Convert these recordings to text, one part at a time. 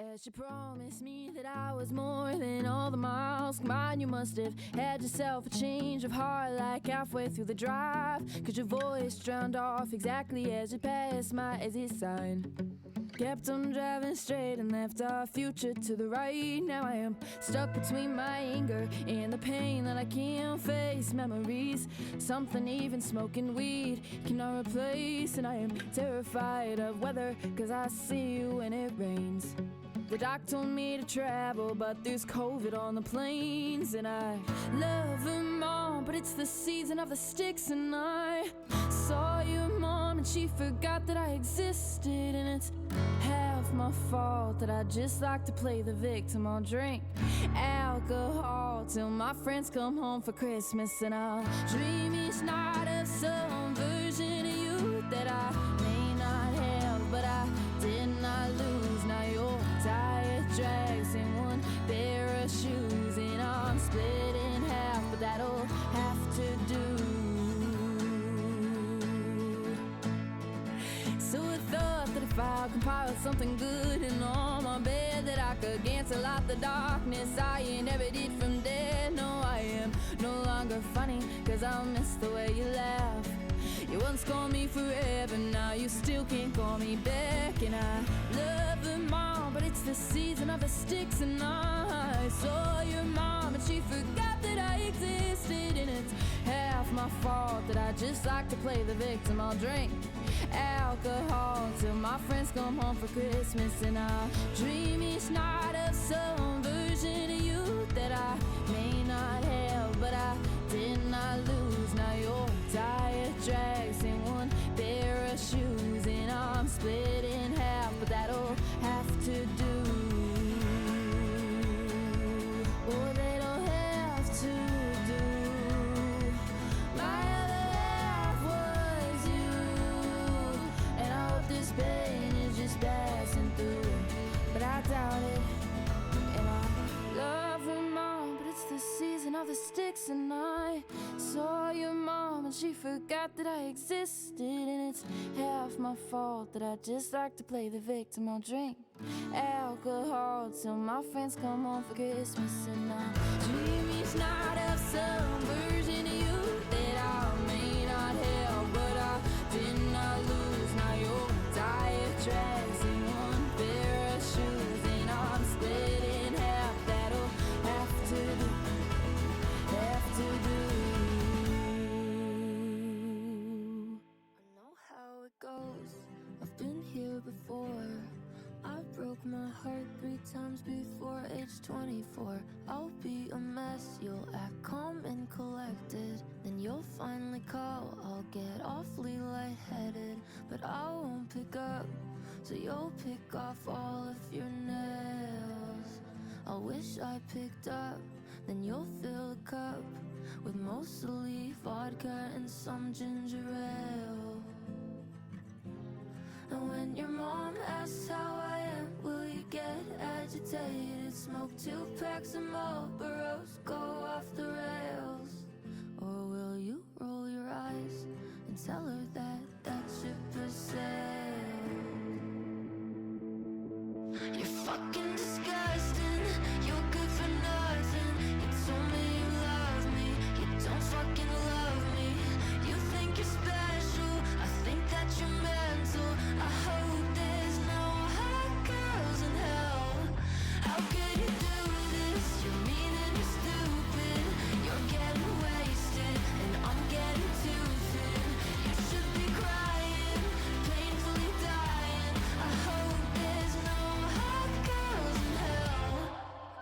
As she promised me that I was more than all the miles. Come on, you must have had yourself a change of heart like halfway through the drive, 'cause your voice drowned off exactly as you passed my exit sign. Kept on driving straight and left our future to the right. Now I am stuck between my anger and the pain that I can't face. Memories, something even smoking weed cannot replace. And I am terrified of weather, 'cause I see you when it rains. The doc told me to travel, but there's COVID on the planes. And I love her mom, but it's the season of the sticks. And I saw your mom and she forgot that I existed. And it's half my fault that I just like to play the victim. I'll drink alcohol till my friends come home for Christmas. And I'll dream each night of some version of you that I may not have, but I did not lose. Now your tire drags in one pair of shoes, and I'm split in half, but that'll have to do. So I thought that if I compiled something good and on my bed, that I could cancel out the darkness I inherited from dead. No, I am no longer funny, 'cause I miss the way you laugh. You once called me forever, now you still can't call me back. And I love her mom, but it's the season of the sticks. And I saw your mom and she forgot that I existed. And it's half my fault that I just like to play the victim. I'll drink alcohol till my friends come home for Christmas. And I dream each night of some version of you that I may not have, but I did not lose. Now your tire drags in one pair of shoes, and I'm split in half, but that'll have to do. Oh, that'll have to do. My other half was you, and I hope this pain is just passing through, but I doubt it. And I love her mom, but it's the season of the sticks. And I saw your mom and she forgot that I existed. And it's half my fault that I just like to play the victim. I'll drink alcohol till my friends come home for Christmas. And I dream each night of some version of you that I may not have, but I did not lose. Now your tire drags in one pair of shoes, and I'm split in half. That'll have to do, have to do. I know how it goes, I've been here before. I broke my heart 3 times before age 24. I'll be a mess, you'll act calm and collected. Then you'll finally call, I'll get awfully lightheaded. But I won't pick up, so you'll pick off all of your nails. I wish I picked up, then you'll fill the cup with mostly vodka and some ginger ale. And when your mom asks how I am, will you get agitated? Smoke 2 packs of Marlboros, go off the rails? Or will you roll your eyes and tell her that that ship has sailed? You're fucking disgusting, you're good for nothing. You told me you love me, you don't fucking love me. You think you're special, I think that you're mental. I hope there's no hot girls in hell. How could you do this? You're mean and you're stupid. You're getting wasted and I'm getting too thin. You should be crying, painfully dying. I hope there's no hot girls in hell.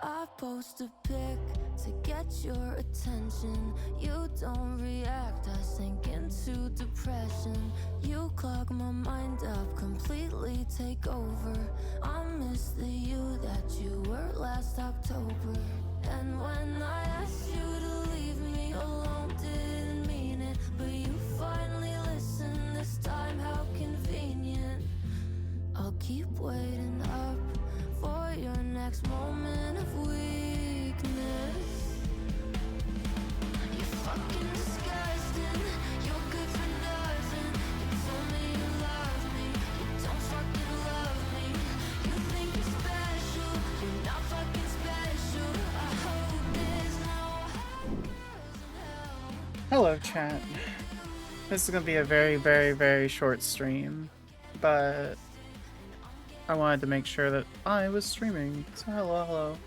I post a pic to get your attention. You don't react, I sink into depression. You clog my mind up, completely take over. I miss the you that you were last October. And when I asked you to leave me alone, didn't mean it, but you finally listened this time, how convenient. I'll keep waiting up for your next moment of weakness. You're fucking disgusting, you're good for nothing. You told me you love me, you don't fucking love me. You think you're special, Hello, chat. This is gonna be a very, very, very short stream, but I wanted to make sure that I was streaming. So hello, hello.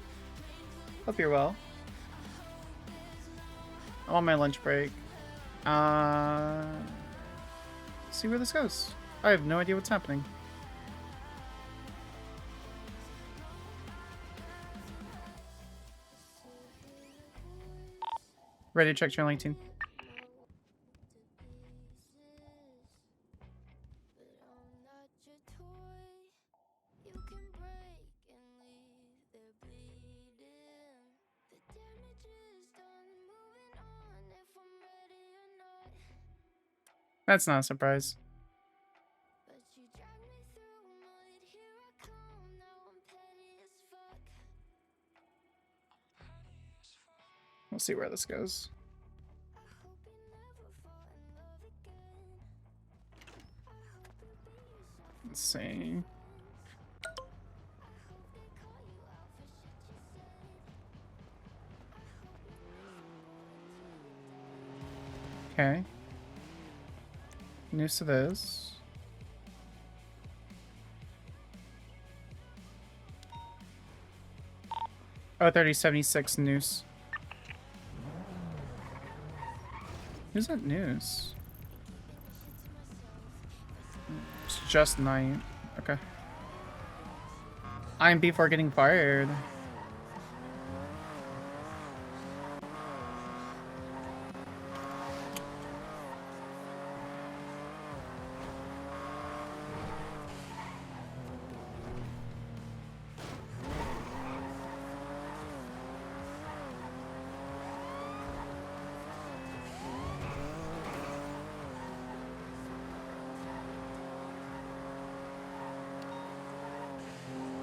Hope you're well. I'm on my lunch break. See where this goes. I have no idea what's happening. Ready to check channel 18. That's not a surprise. We'll see where this goes. Let's see. Okay. News to this. Oh, 3076 news. Who's that news? It's just night. Okay. I'm before getting fired.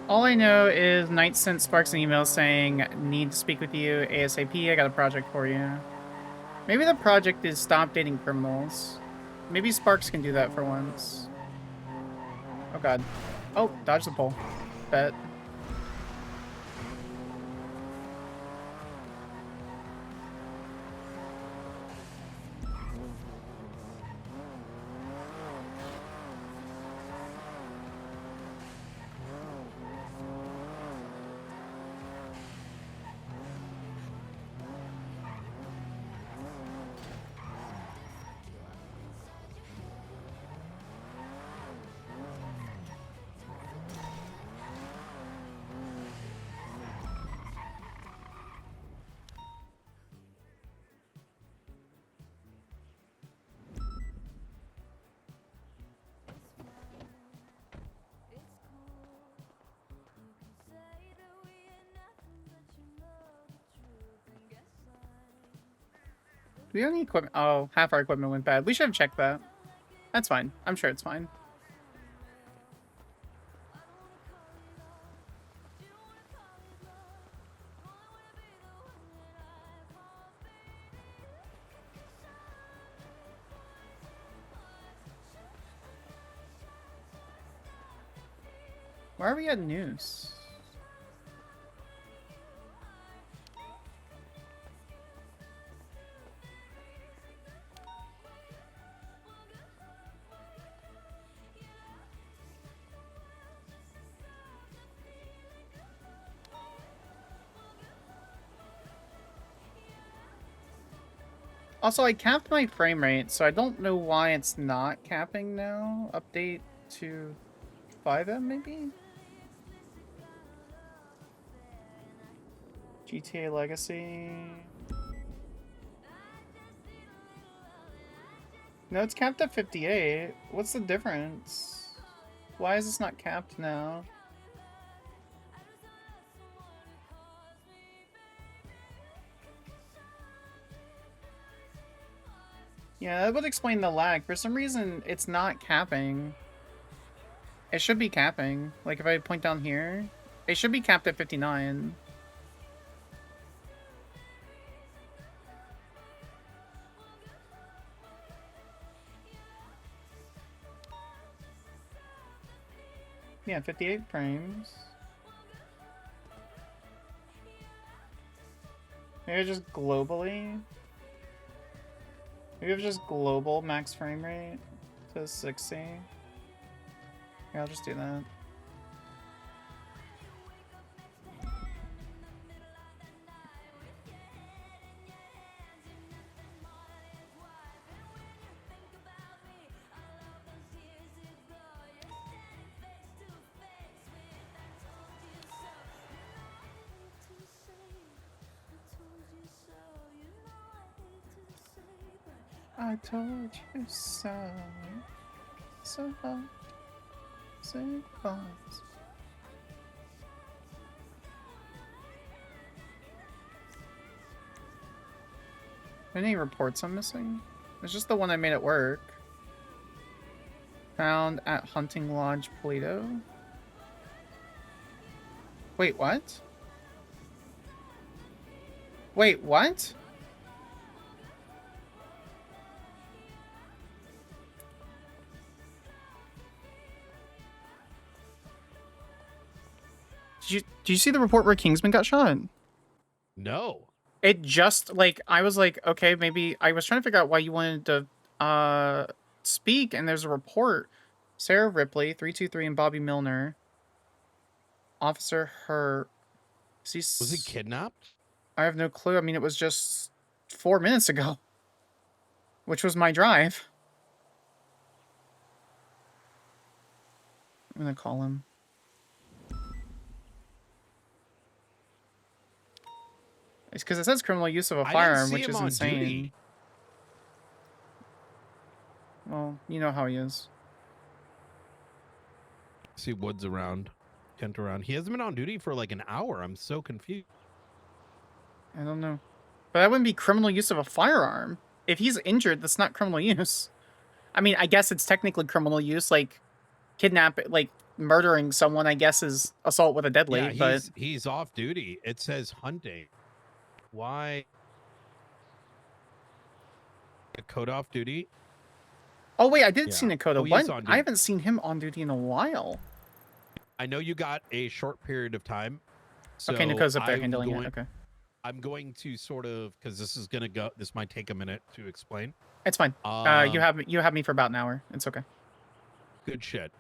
All I know is Knight sent Sparks an email saying, need to speak with you ASAP, I got a project for you. Maybe the project is stop dating criminals. Maybe Sparks can do that for once. Oh god. Oh, dodge the pole. Bet. Do we have any equipment? Oh, half our equipment went bad. We should have checked that. That's fine. I'm sure it's fine. Why are we at news? Also, I capped my frame rate, so I don't know why it's not capping now. Update to 5M, maybe? GTA Legacy. No, it's capped at 58. What's the difference? Why is this not capped now? Yeah, that would explain the lag. For some reason, it's not capping. It should be capping. Like, if I point down here, it should be capped at 59. Yeah, 58 frames. Maybe just globally? Maybe it's just global max frame rate to 60. Yeah, I'll just do that. I told you so. So hot. So hot. Any reports I'm missing? It's just the one I made at work. Found at Hunting Lodge, Polito. Wait, what? Wait, what? Did you see the report where Kingsman got shot? No. It just, like, I was like, okay, maybe I was trying to figure out why you wanted to speak, and there's a report. Sarah Ripley, 323, and Bobby Milner. Officer Her. Was he kidnapped? I have no clue. I mean, it was just 4 minutes ago, which was my drive. I'm gonna call him. It's because it says criminal use of a firearm, which is insane. Duty. Well, you know how he is. See Woods around, Kent around. He hasn't been on duty for like an hour. I'm so confused. I don't know. But that wouldn't be criminal use of a firearm. If he's injured, that's not criminal use. I mean, I guess it's technically criminal use, like like murdering someone, I guess, is assault with a deadly. Yeah, but he's off duty. It says hunting. Why? A code off duty? Oh wait, I did see Nakota. Oh, what? I haven't seen him on duty in a while. I know you got a short period of time. So okay, Nakota's up there handling it. Okay. I'm going to sort of, because this is gonna go. This might take a minute to explain. It's fine. You have me for about an hour. It's okay. Good shit.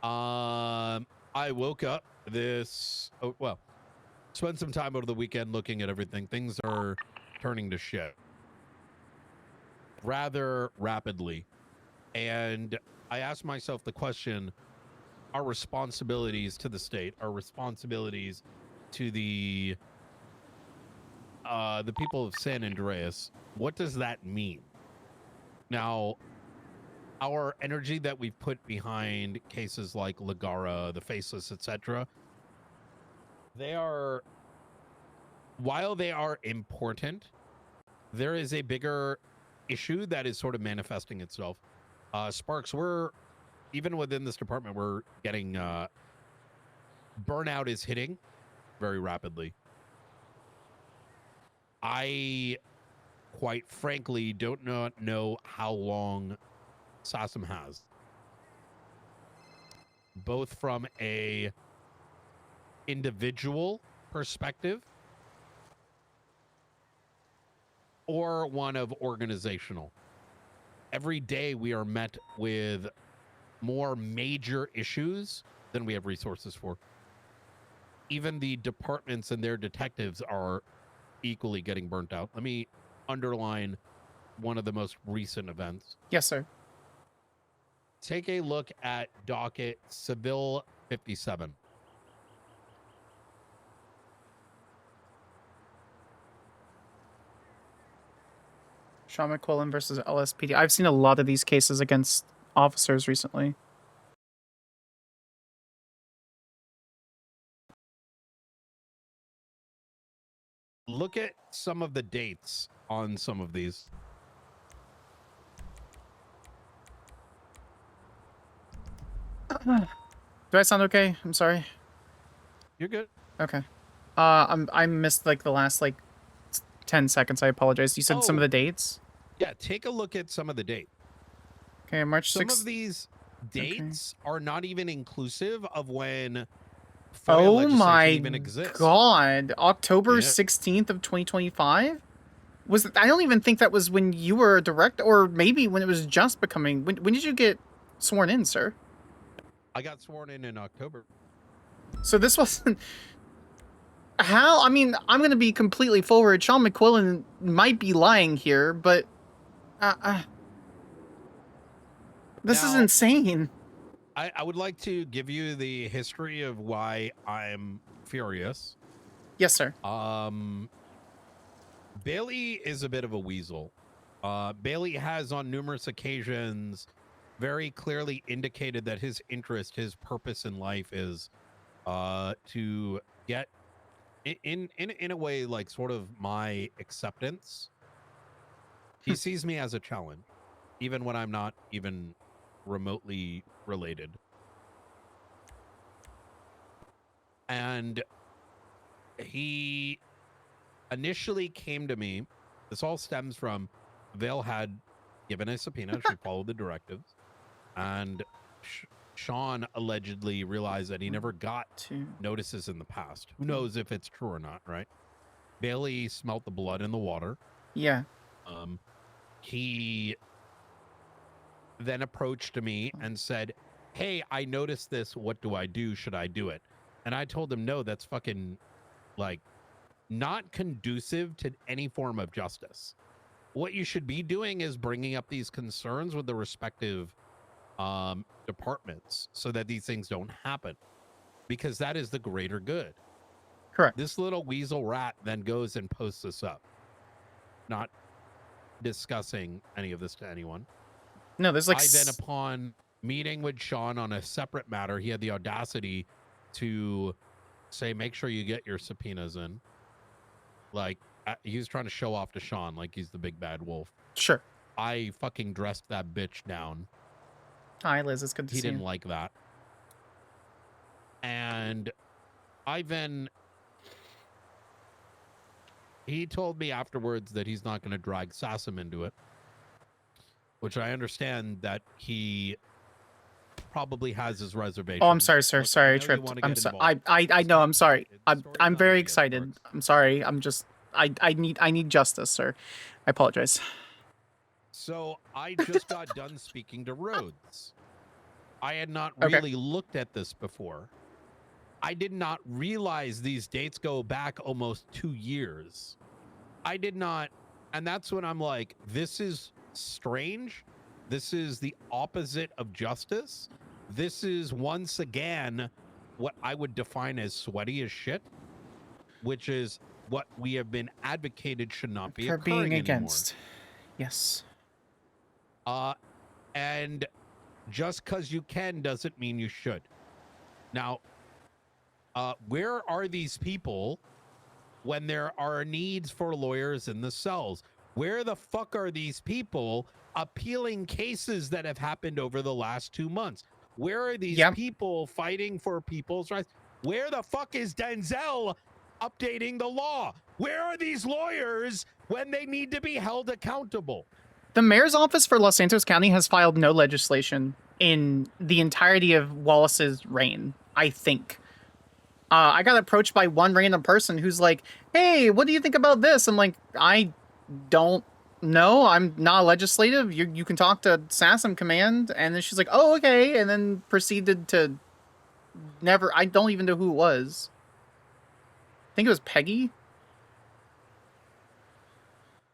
I woke up this. Oh well. Spent some time over the weekend looking at everything. Things are turning to shit rather rapidly. And I asked myself the question, our responsibilities to the state, our responsibilities to the people of San Andreas, what does that mean? Now, our energy that we've put behind cases like Ligara, the Faceless, etc., they are, while they are important, there is a bigger issue that is sort of manifesting itself. Sparks, even within this department, we're getting, burnout is hitting very rapidly. I, quite frankly, don't know how long SASM has. Both from a individual perspective or one of organizational. Every day we are met with more major issues than we have resources for. Even the departments and their detectives are equally getting burnt out. Let me underline one of the most recent events. Yes, sir. Take a look at docket Seville 57. Sean McQuillan versus LSPD. I've seen a lot of these cases against officers recently. Look at some of the dates on some of these. Do I sound okay? I'm sorry. You're good. Okay. I missed like the last like 10 seconds. I apologize. You said some of the dates? Yeah, take a look at some of the dates. Okay, March 6th. Some of these dates are not even inclusive of when oh my even god. October 16th of 2025? I don't even think that was when you were a director, or maybe when it was just becoming. When did you get sworn in, sir? I got sworn in October. So this wasn't. How? I mean, I'm going to be completely forward. Sean McQuillan might be lying here, but this is Now, insane. I would like to give you the history of why I'm furious. Yes, sir. Bailey is a bit of a weasel. Bailey has on numerous occasions very clearly indicated that his interest, his purpose in life is to get in a way like sort of my acceptance. He sees me as a challenge, even when I'm not even remotely related. And he initially came to me. This all stems from Vale had given a subpoena. She followed the directives. And Sean allegedly realized that he never got notices in the past. Who knows if it's true or not, right? Bailey smelt the blood in the water. Yeah. He then approached me and said, hey, I noticed this. What do I do? Should I do it? And I told him, no, that's fucking like not conducive to any form of justice. What you should be doing is bringing up these concerns with the respective departments so that these things don't happen, because that is the greater good. Correct. This little weasel rat then goes and posts this up, not discussing any of this to anyone. No, there's like... I then, upon meeting with Sean on a separate matter, he had the audacity to say, make sure you get your subpoenas in. Like, he was trying to show off to Sean like he's the big bad wolf. Sure. I fucking dressed that bitch down. Hi, Liz. It's good to see you. He didn't like that. And he told me afterwards that he's not going to drag Sassam into it, which I understand that he probably has his reservations. Oh, I'm sorry, sir. Look, sorry, I tripped. I'm sorry. I know. I'm sorry. I'm very excited. I'm sorry. I'm just. I need justice, sir. I apologize. So I just got done speaking to Rhodes. I had not really looked at this before. I did not realize these dates go back almost 2 years. I did not. And that's when I'm like, this is strange. This is the opposite of justice. This is once again what I would define as sweaty as shit, which is what we have been advocated should not be occurring being against. Anymore. Yes. And just because you can doesn't mean you should. Now, where are these people when there are needs for lawyers in the cells? Where the fuck are these people appealing cases that have happened over the last 2 months? Where are these people fighting for people's rights? Where the fuck is Denzel updating the law? Where are these lawyers when they need to be held accountable? The mayor's office for Los Santos County has filed no legislation in the entirety of Wallace's reign, I think. I got approached by one random person who's like, hey, what do you think about this? I'm like, I don't know. I'm not legislative. You can talk to Sassam Command. And then she's like, oh, okay. And then proceeded to I don't even know who it was. I think it was Peggy.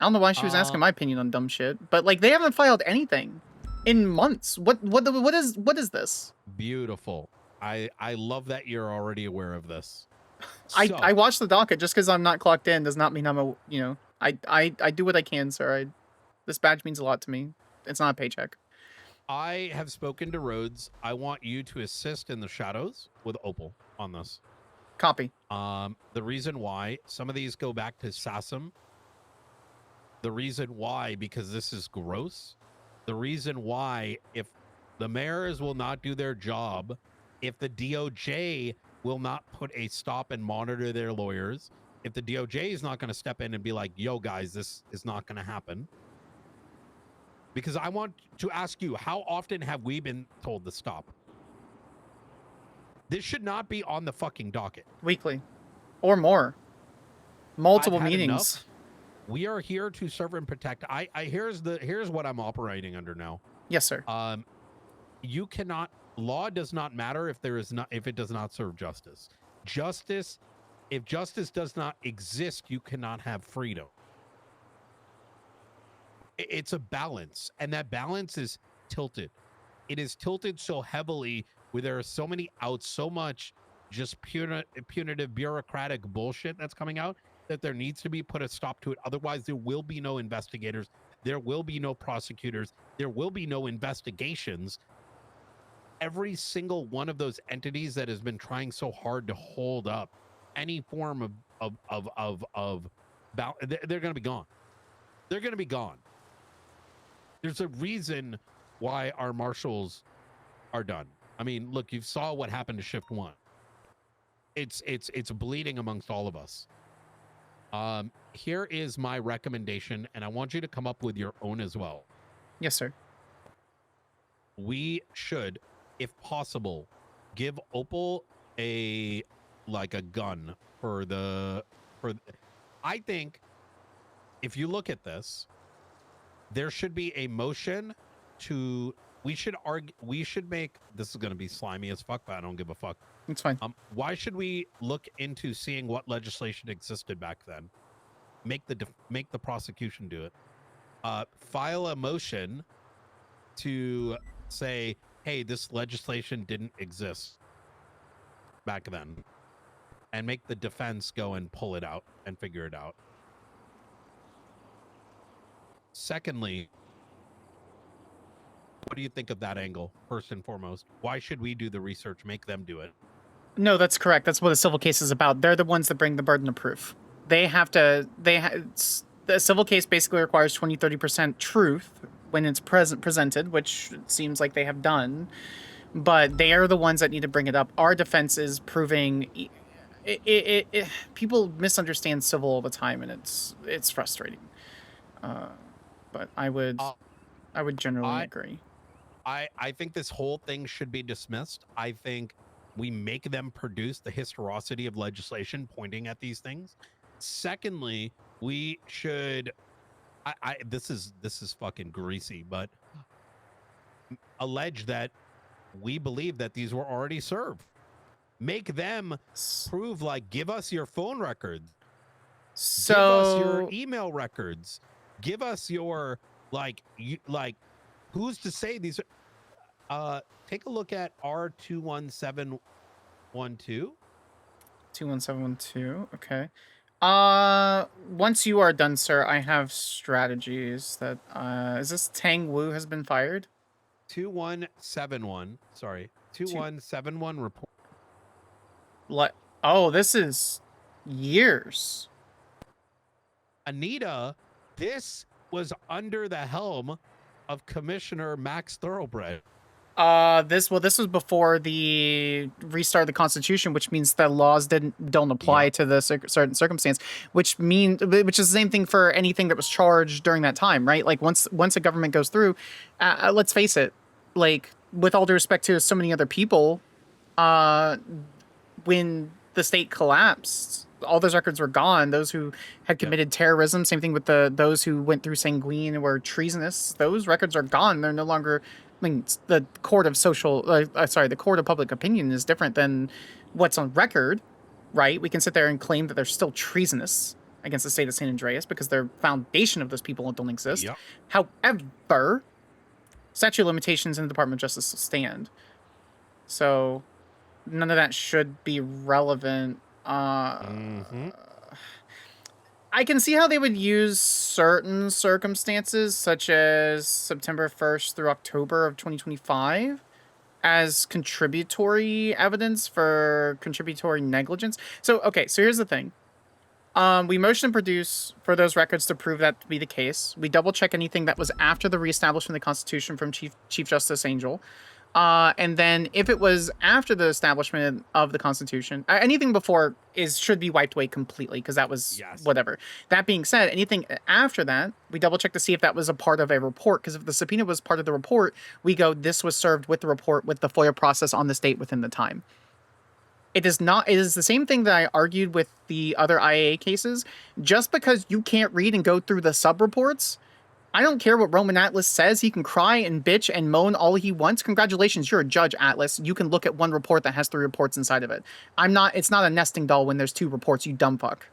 I don't know why she was asking my opinion on dumb shit, but like they haven't filed anything in months. What is this? Beautiful. I love that you're already aware of this. So, I watched the docket. Just because I'm not clocked in does not mean I'm a, you know, I do what I can, sir. This badge means a lot to me. It's not a paycheck. I have spoken to Rhodes. I want you to assist in the shadows with Opal on this. Copy. The reason why some of these go back to Sassam. The reason why, because this is gross. The reason why, if the mayors will not do their job, if the DOJ will not put a stop and monitor their lawyers, if the DOJ is not going to step in and be like, yo, guys, this is not going to happen. Because I want to ask you, how often have we been told to stop? This should not be on the fucking docket. Weekly. Or more. Multiple meetings. Enough. We are here to serve and protect. Here's what I'm operating under now. Yes, sir. You cannot. Law does not matter if it does not serve justice. If justice does not exist, you cannot have freedom. It's a balance, and that balance is tilted. It is tilted so heavily where there are so many outs, so much just punitive bureaucratic bullshit that's coming out, that there needs to be put a stop to it. Otherwise, there will be no investigators. There will be no prosecutors. There will be no investigations. Every single one of those entities that has been trying so hard to hold up any form they're going to be gone. They're going to be gone. There's a reason why our marshals are done. I mean, look, you saw what happened to Shift 1. It's bleeding amongst all of us. Here is my recommendation, and I want you to come up with your own as well. Yes, sir. We should, if possible, give Opal a gun I think if you look at this, there should be a motion we should make, this is going to be slimy as fuck, but I don't give a fuck. It's fine. Why should we look into seeing what legislation existed back then? Make the prosecution do it. File a motion to say, hey, this legislation didn't exist back then, and make the defense go and pull it out and figure it out. Secondly, what do you think of that angle, first and foremost? Why should we do the research, make them do it? No, that's correct. That's what a civil case is about. They're the ones that bring the burden of proof. The civil case basically requires 20-30% truth when it's presented, which it seems like they have done. But they are the ones that need to bring it up. Our defense is proving... people misunderstand civil all the time, and it's frustrating. But I would generally agree. I think this whole thing should be dismissed. I think we make them produce the historicity of legislation pointing at these things. Secondly, we should this is fucking greasy, but allege that we believe that these were already served. Make them prove, give us your phone records. Give us your email records. Give us your who's to say these are take a look at R21712. 21712, okay. Once you are done, sir, I have strategies that is this Tang Wu has been fired? 2171, sorry. 2171 report. Oh, this is years. Anita, this was under the helm of Commissioner Max Thoroughbred. This was before the restart of the Constitution, which means that laws don't apply to the certain circumstance, which is the same thing for anything that was charged during that time, right? Like once a government goes through, let's face it, with all due respect to so many other people, when the state collapsed, all those records were gone. Those who had committed terrorism, same thing with those who went through Sanguine and were treasonous, those records are gone. They're no longer, the court of the court of public opinion is different than what's on record, right? We can sit there and claim that they're still treasonous against the state of San Andreas because their foundation of those people don't exist. Yep. However, statute of limitations in the Department of Justice stand. So none of that should be relevant. I can see how they would use certain circumstances, such as September 1st through October of 2025, as contributory evidence for contributory negligence. So here's the thing. We motion and produce for those records to prove that to be the case. We double check anything that was after the reestablishment of the Constitution from Chief Justice Angel. And then if it was after the establishment of the Constitution, anything before should be wiped away completely because that was whatever. That being said, anything after that, we double check to see if that was a part of a report, because if the subpoena was part of the report, we go, this was served with the report with the FOIA process on this date within the time. It is not. It is the same thing that I argued with the other IAA cases. Just because you can't read and go through the sub-reports, I don't care what Roman Atlas says. He can cry and bitch and moan all he wants. Congratulations, you're a judge, Atlas. You can look at one report that has 3 reports inside of it. I'm not. It's not a nesting doll when there's 2 reports. You dumb fuck.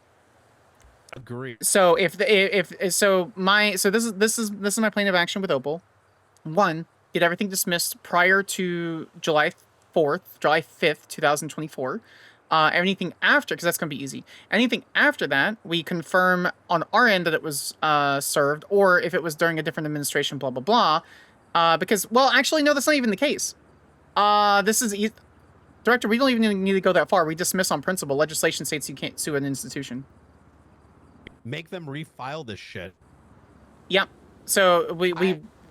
Agree. So if this is my plan of action with Opal. 1, get everything dismissed prior to July 5th, 2024. Anything after, because that's going to be easy. Anything after that, we confirm on our end that it was served, or if it was during a different administration, blah, blah, blah. Because, well, actually, no, that's not even the case. Director, we don't even need to go that far. We dismiss on principle. Legislation states you can't sue an institution. Make them refile this shit. Yep. So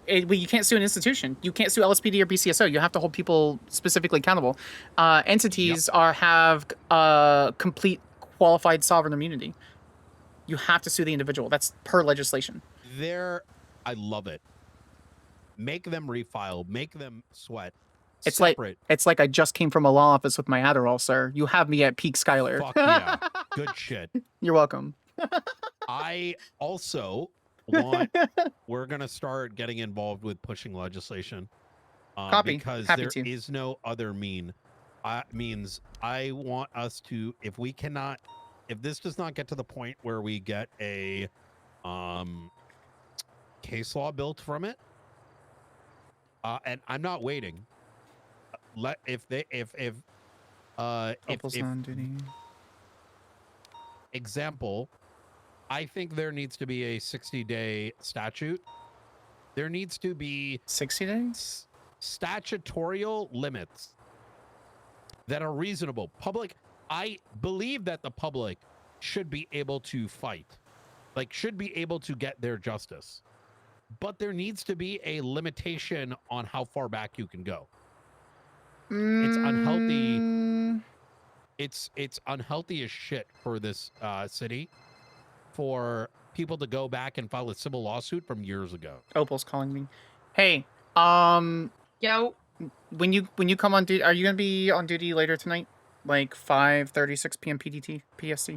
you can't sue an institution. You can't sue LSPD or BCSO. You have to hold people specifically accountable. Entities have complete qualified sovereign immunity. You have to sue the individual. That's per legislation. I love it. Make them refile. Make them sweat. It's separate. like I just came from a law office with my Adderall, sir. You have me at peak Skyler. Fuck yeah. Good shit. You're welcome. I also we're going to start getting involved with pushing legislation. Copy. Because Happy there to. is no other means. I want us to, if this does not get to the point where we get a case law built from it, and I'm not waiting. Example, I think there needs to be a 60-day statute. There needs to be 60 days statutorial limits that are reasonable. I believe that the public should be able to fight, should be able to get their justice. But there needs to be a limitation on how far back you can go. It's unhealthy. It's unhealthy as shit for this city for people to go back and file a civil lawsuit from years ago. Opal's calling me. Hey, Yo. when you come on duty, are you gonna be on duty later tonight? Like 5:36 p.m. PDT PST?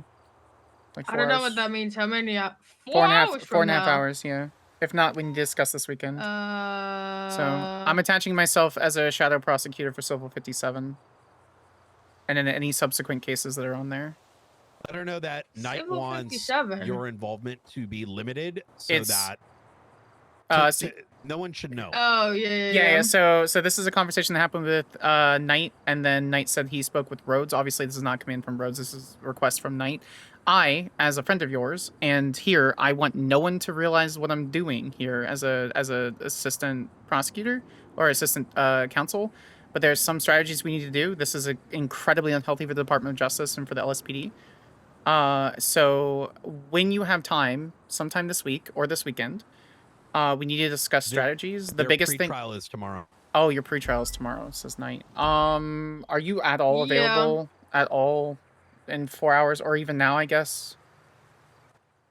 I don't know what that means. How many? 4 and a half, hours 4.5 hours, yeah. If not, we can discuss this weekend. So I'm attaching myself as a shadow prosecutor for Civil 57. And then any subsequent cases that are on there. Let her know that Knight Civil wants 57. your involvement to be limited that no one should know. Oh, yeah. So this is a conversation that happened with Knight, and then Knight said he spoke with Rhodes. Obviously, this is not coming in from Rhodes. This is a request from Knight. I, as a friend of yours, and here, I want no one to realize what I'm doing here as a assistant prosecutor or assistant counsel. But there's some strategies we need to do. This is incredibly unhealthy for the Department of Justice and for the LSPD. So when you have time, sometime this week or this weekend, we need to discuss strategies. The biggest thing. Pre-trial is tomorrow. Oh, your pre-trial is tomorrow, says Knight. Are you at all available at all in 4 hours, or even now, I guess?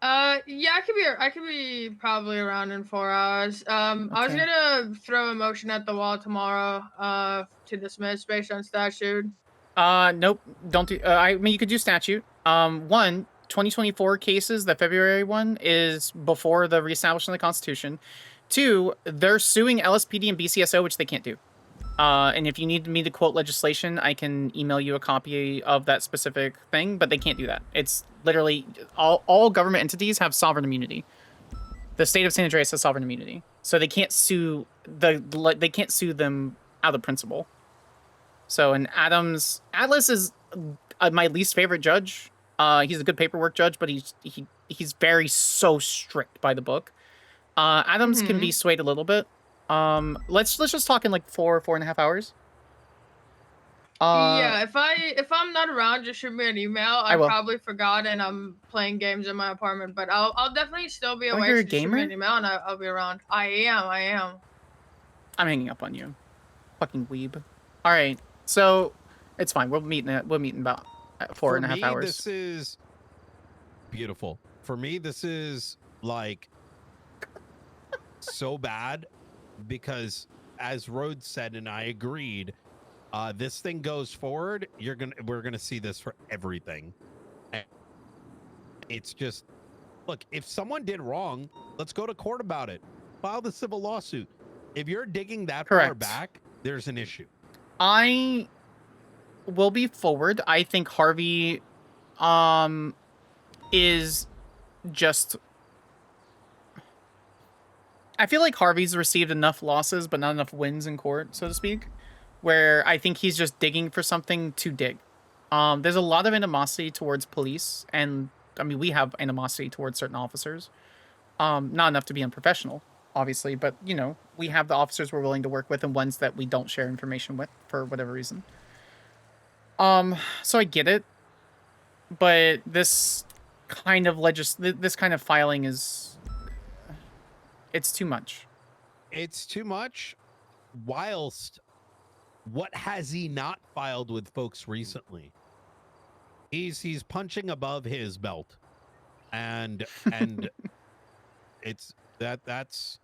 Yeah, I could be probably around in 4 hours. I was gonna throw a motion at the wall tomorrow, to dismiss based on statute. Nope, don't do, I mean, you could do statute. 2024 cases, the February one is before the reestablishment of the Constitution. 2, they're suing LSPD and BCSO, which they can't do. And if you need me to quote legislation, I can email you a copy of that specific thing, but they can't do that. It's literally all government entities have sovereign immunity. The state of San Andreas has sovereign immunity, so they can't sue they can't sue them out of principle. So, and Atlas is my least favorite judge. He's a good paperwork judge, but he's very so strict by the book. Adams can be swayed a little bit. Let's just talk in like 4.5 hours. Yeah, if I'm not around, just shoot me an email. I probably forgot and I'm playing games in my apartment, but I'll definitely still be awake. You're a so shoot gamer? me an email and I'll be around. I am. I'm hanging up on you, fucking weeb. All right, so it's fine. We'll meet in about 4.5 hours. This is beautiful. For me, this is like so bad because, as Rhodes said, and I agreed, this thing goes forward, we're gonna see this for everything. And it's just, look, if someone did wrong, let's go to court about it. File the civil lawsuit. If you're digging that far Correct. back, there's an issue. I will be forward. I think Harvey is just... I feel like Harvey's received enough losses, but not enough wins in court, so to speak, where I think he's just digging for something to dig. There's a lot of animosity towards police, and I mean, we have animosity towards certain officers. Not enough to be unprofessional, obviously, but, you know, we have the officers we're willing to work with and ones that we don't share information with for whatever reason. So I get it, but this kind of this kind of filing is... it's too much. It's too much. Whilst, what has he not filed with folks recently? He's punching above his belt, and it's that's.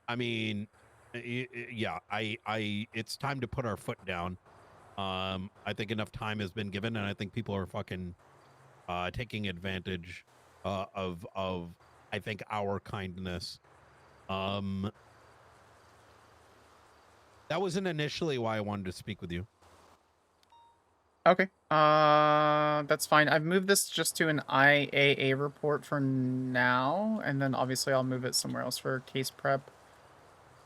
I mean, yeah. It's time to put our foot down. I think enough time has been given, and I think people are fucking taking advantage of I think our kindness. That wasn't initially why I wanted to speak with you. Okay. That's fine. I've moved this just to an IAA report for now, and then obviously I'll move it somewhere else for case prep.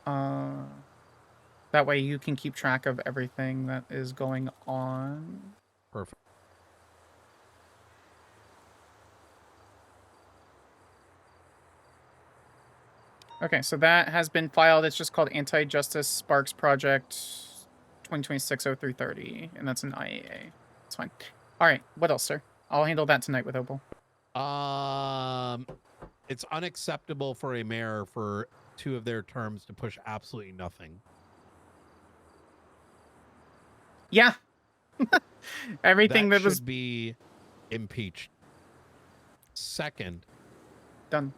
That way you can keep track of everything that is going on. Perfect. Okay, so that has been filed. It's just called Anti-Justice Sparks Project 2026-0330, and that's an IAA. It's fine. All right, what else, sir? I'll handle that tonight with Opal. It's unacceptable for a mayor for 2 of their terms to push absolutely nothing. Yeah. Everything that was... should be impeached. Second. Done.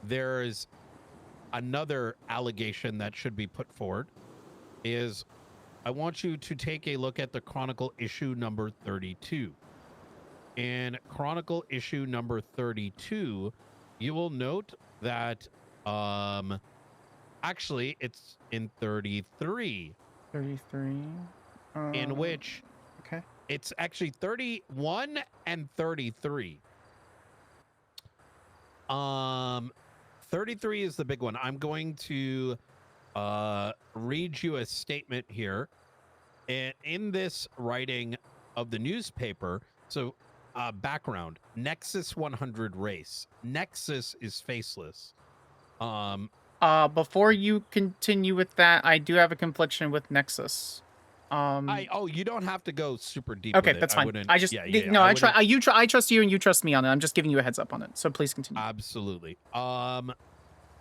There's another allegation that should be put forward is I want you to take a look at the Chronicle issue number 32. In Chronicle issue number 32, you will note that actually it's in 33. 33. In which okay. It's actually 31 and 33. 33 is the big one. I'm going to read you a statement here. And in this writing of the newspaper, so background, Nexus 100 race. Nexus is faceless. Before you continue with that, I do have a confliction with Nexus. You don't have to go super deep. Okay, with it. that's fine. I trust you, and you trust me on it. I'm just giving you a heads up on it. So please continue. Absolutely. I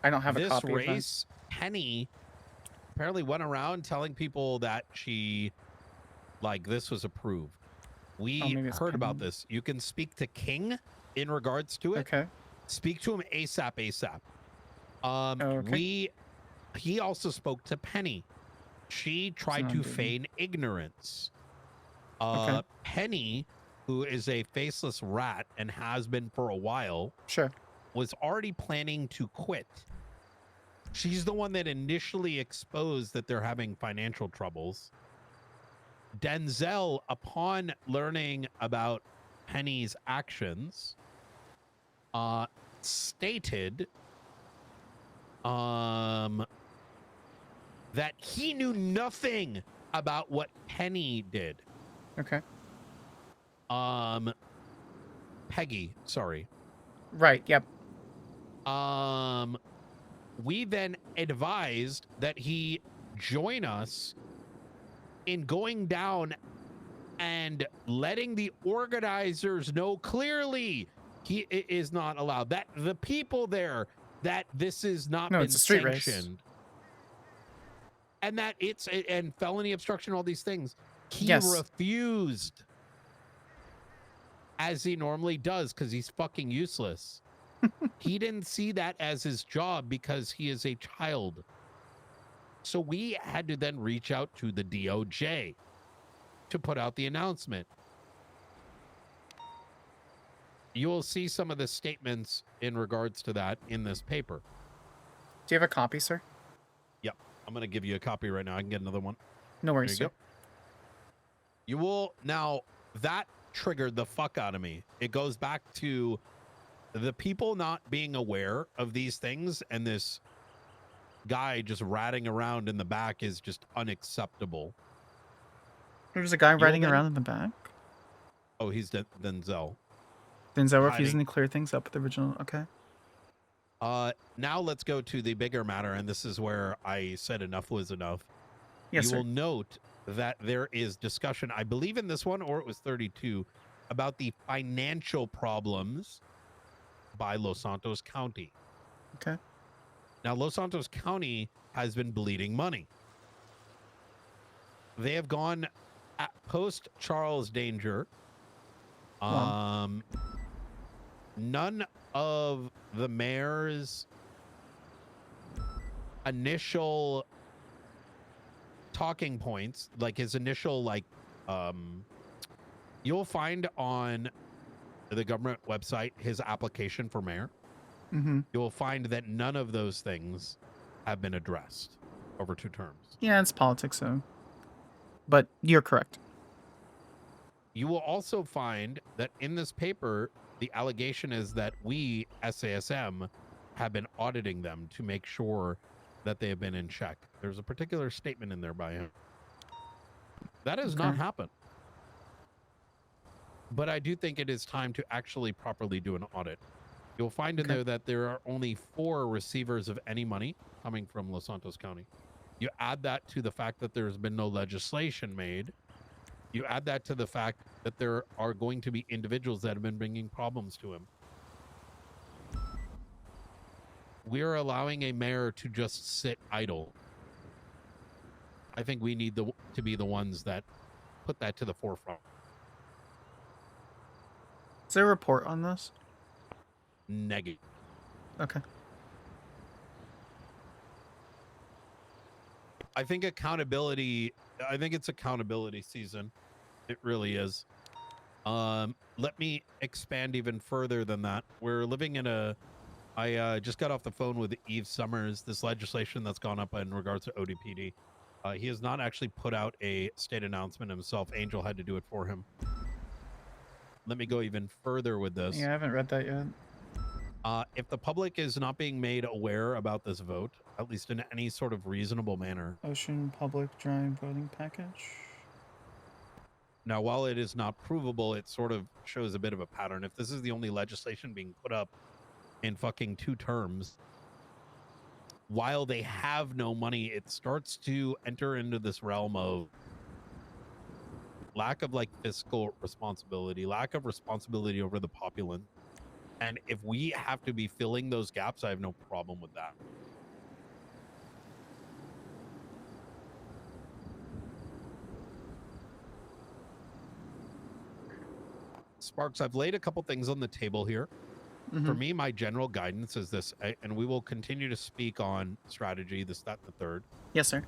don't have a copy of this race. Penny apparently went around telling people that this was approved. We heard about this. You can speak to King in regards to it. Okay. Speak to him ASAP. Okay. He also spoke to Penny. She tried to feign ignorance. Okay. Penny, who is a faceless rat and has been for a while, sure, was already planning to quit. She's the one that initially exposed that they're having financial troubles. Denzel, upon learning about Penny's actions, stated that he knew nothing about what Penny did. Okay. Peggy, sorry. Right, yep. We then advised that he join us in going down and letting the organizers know clearly he is not allowed. That the people there, that this is not been it's a street sanctioned. Race. And that and felony obstruction, all these things. He yes. refused, as he normally does, because he's fucking useless. He didn't see that as his job because he is a child. So we had to then reach out to the DOJ to put out the announcement. You'll see some of the statements in regards to that in this paper. Do you have a copy, sir? Yep. I'm going to give you a copy right now. I can get another one. No There worries, you sir. go. You will now, that triggered the fuck out of me. It goes back to the people not being aware of these things, and this guy just ratting around in the back is just unacceptable. There's a guy You'll riding then- around in the back. Oh, he's Denzel. Denzel hiding. refusing to clear things up with the original. Okay. Now let's go to the bigger matter, and this is where I said enough was enough. Yes, You sir. will note that there is discussion, I believe in this one, or it was 32, about the financial problems by Los Santos County. Okay. Now, Los Santos County has been bleeding money. They have gone at post Charles Danger. Wow. None of the mayor's initial talking points, like his initial, you'll find on the government website his application for mayor. Mm-hmm. You'll find that none of those things have been addressed over 2 terms. Yeah, it's politics, so. But you're correct. You will also find that in this paper, the allegation is that we, SASM, have been auditing them to make sure that they have been in check. There's a particular statement in there by him. That has not Okay. happened. But I do think it is time to actually properly do an audit. You'll find in Okay. there that there are only 4 receivers of any money coming from Los Santos County. You add that to the fact that there's been no legislation made. You add that to the fact that there are going to be individuals that have been bringing problems to him. We're allowing a mayor to just sit idle. I think we need to be the ones that put that to the forefront. Is there a report on this? Negative. Okay. I think it's accountability season. It really is. Let me expand even further than that. We're living in I just got off the phone with Eve Summers, this legislation that's gone up in regards to ODPD. He has not actually put out a state announcement himself. Angel had to do it for him. Let me go even further with this. Yeah, I haven't read that yet. If the public is not being made aware about this vote, at least in any sort of reasonable manner. Ocean Public Drive voting package. Now, while it is not provable, it sort of shows a bit of a pattern. If this is the only legislation being put up in fucking 2 terms, while they have no money, it starts to enter into this realm of lack of fiscal responsibility, lack of responsibility over the populace. And if we have to be filling those gaps, I have no problem with that. Sparks, I've laid a couple things on the table here. Mm-hmm. For me, my general guidance is this, and we will continue to speak on strategy, this, that, and the third. Yes, sir.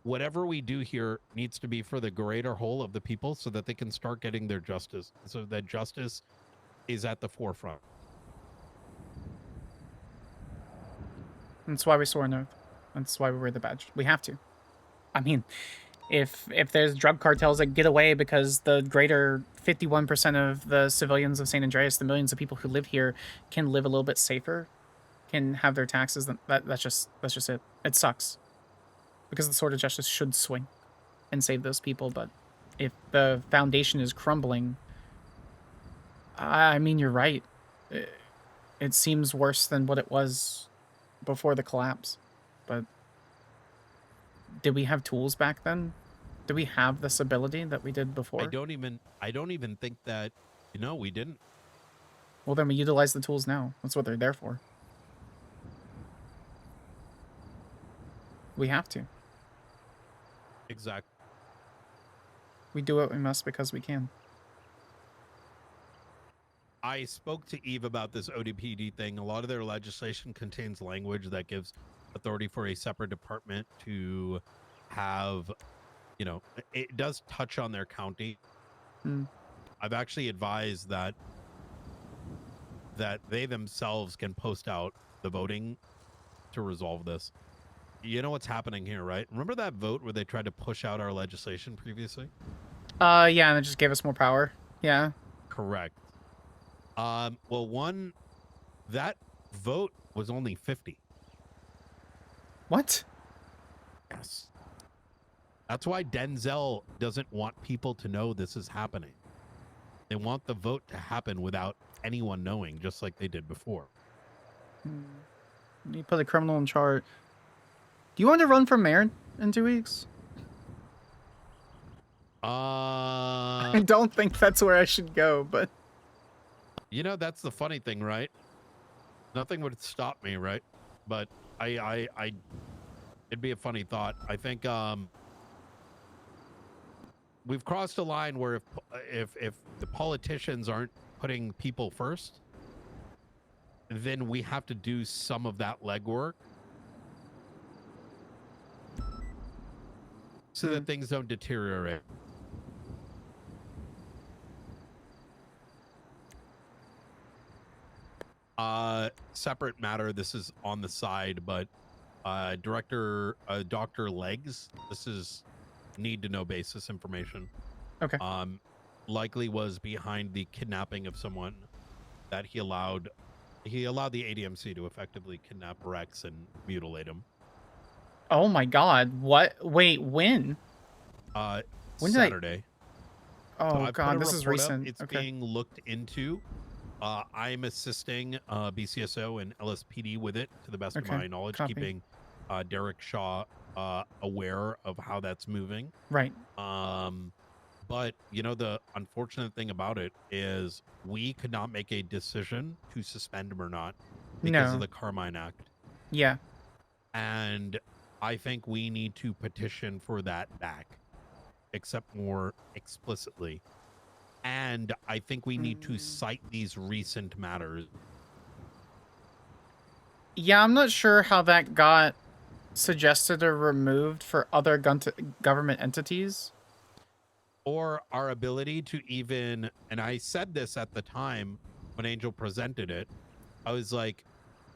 Whatever we do here needs to be for the greater whole of the people so that they can start getting their justice, so that justice is at the forefront. That's why we swore an oath. That's why we wear the badge. We have to. I mean, if there's drug cartels that get away because the greater 51% of the civilians of San Andreas, the millions of people who live here, can live a little bit safer, can have their taxes, that's just it. It sucks. Because the sword of justice should swing and save those people, but if the foundation is crumbling, I mean, you're right. It seems worse than what it was before the collapse. But did we have tools back then? Did we have this ability that we did before? I don't even think that, we didn't. Well, then we utilize the tools now. That's what they're there for. We have to. Exactly. We do what we must because we can. I spoke to Eve about this ODPD thing. A lot of their legislation contains language that gives authority for a separate department to have, you know, it does touch on their county. I've actually advised that they themselves can post out the voting to resolve this. You know what's happening here, right? Remember that vote where they tried to push out our legislation previously? Yeah, and it just gave us more power. Yeah. Correct. Well, that vote was only 50. What? Yes. That's why Denzel doesn't want people to know this is happening. They want the vote to happen without anyone knowing, just like they did before. You put a criminal in charge. Do you want to run for mayor in 2 weeks? I don't think that's where I should go, but you know, that's the funny thing, right? Nothing would stop me, right? But it'd be a funny thought. I think we've crossed a line where if the politicians aren't putting people first, then we have to do some of that legwork so that things don't deteriorate. Separate matter, this is on the side, but Dr. Legs, this is need to know basis information. okay. Likely was behind the kidnapping of someone that he allowed the ADMC to effectively kidnap Rex and mutilate him. Oh my God! What? Wait, when? When did Saturday. Oh So God, this is recent. It's okay. being looked into. I'm assisting BCSO and LSPD with it to the best of my knowledge, Copy. keeping Derek Shaw aware of how that's moving. Right. But you know, the unfortunate thing about it is we could not make a decision to suspend him or not because of the Carmine Act. Yeah. And I think we need to petition for that back, except more explicitly. And I think we need to cite these recent matters. Yeah, I'm not sure how that got suggested or removed for other government entities. Or our ability to even, and I said this at the time when Angel presented it, I was like,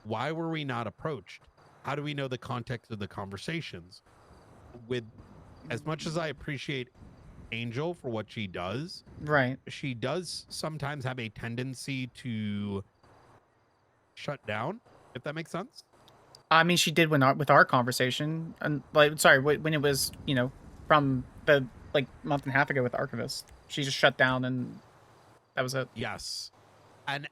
why were we not approached? How do we know the context of the conversations? With as much as I appreciate Angel for what she does, right, she does sometimes have a tendency to shut down, if that makes sense. I mean, she did with our conversation, and like, sorry, when it was, you know, from the like month and a half ago with Archivist, she just shut down and that was it. Yes, and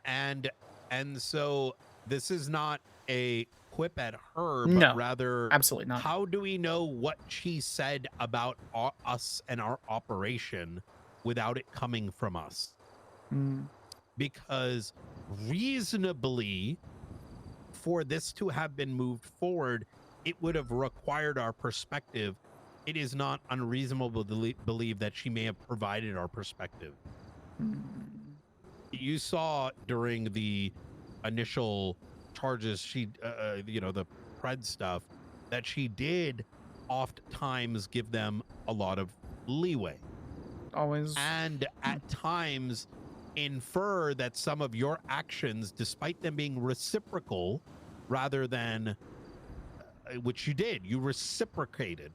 so this is not a quip at her, but No, rather absolutely not. How do we know what she said about us and our operation without it coming from us? Because reasonably, for this to have been moved forward, it would have required our perspective. It is not unreasonable to believe that she may have provided our perspective. You saw during the initial charges, she, you know, the Pred stuff, that she did oftentimes give them a lot of leeway. Always. And at times infer that some of your actions, despite them being reciprocal, rather than, which you did, you reciprocated,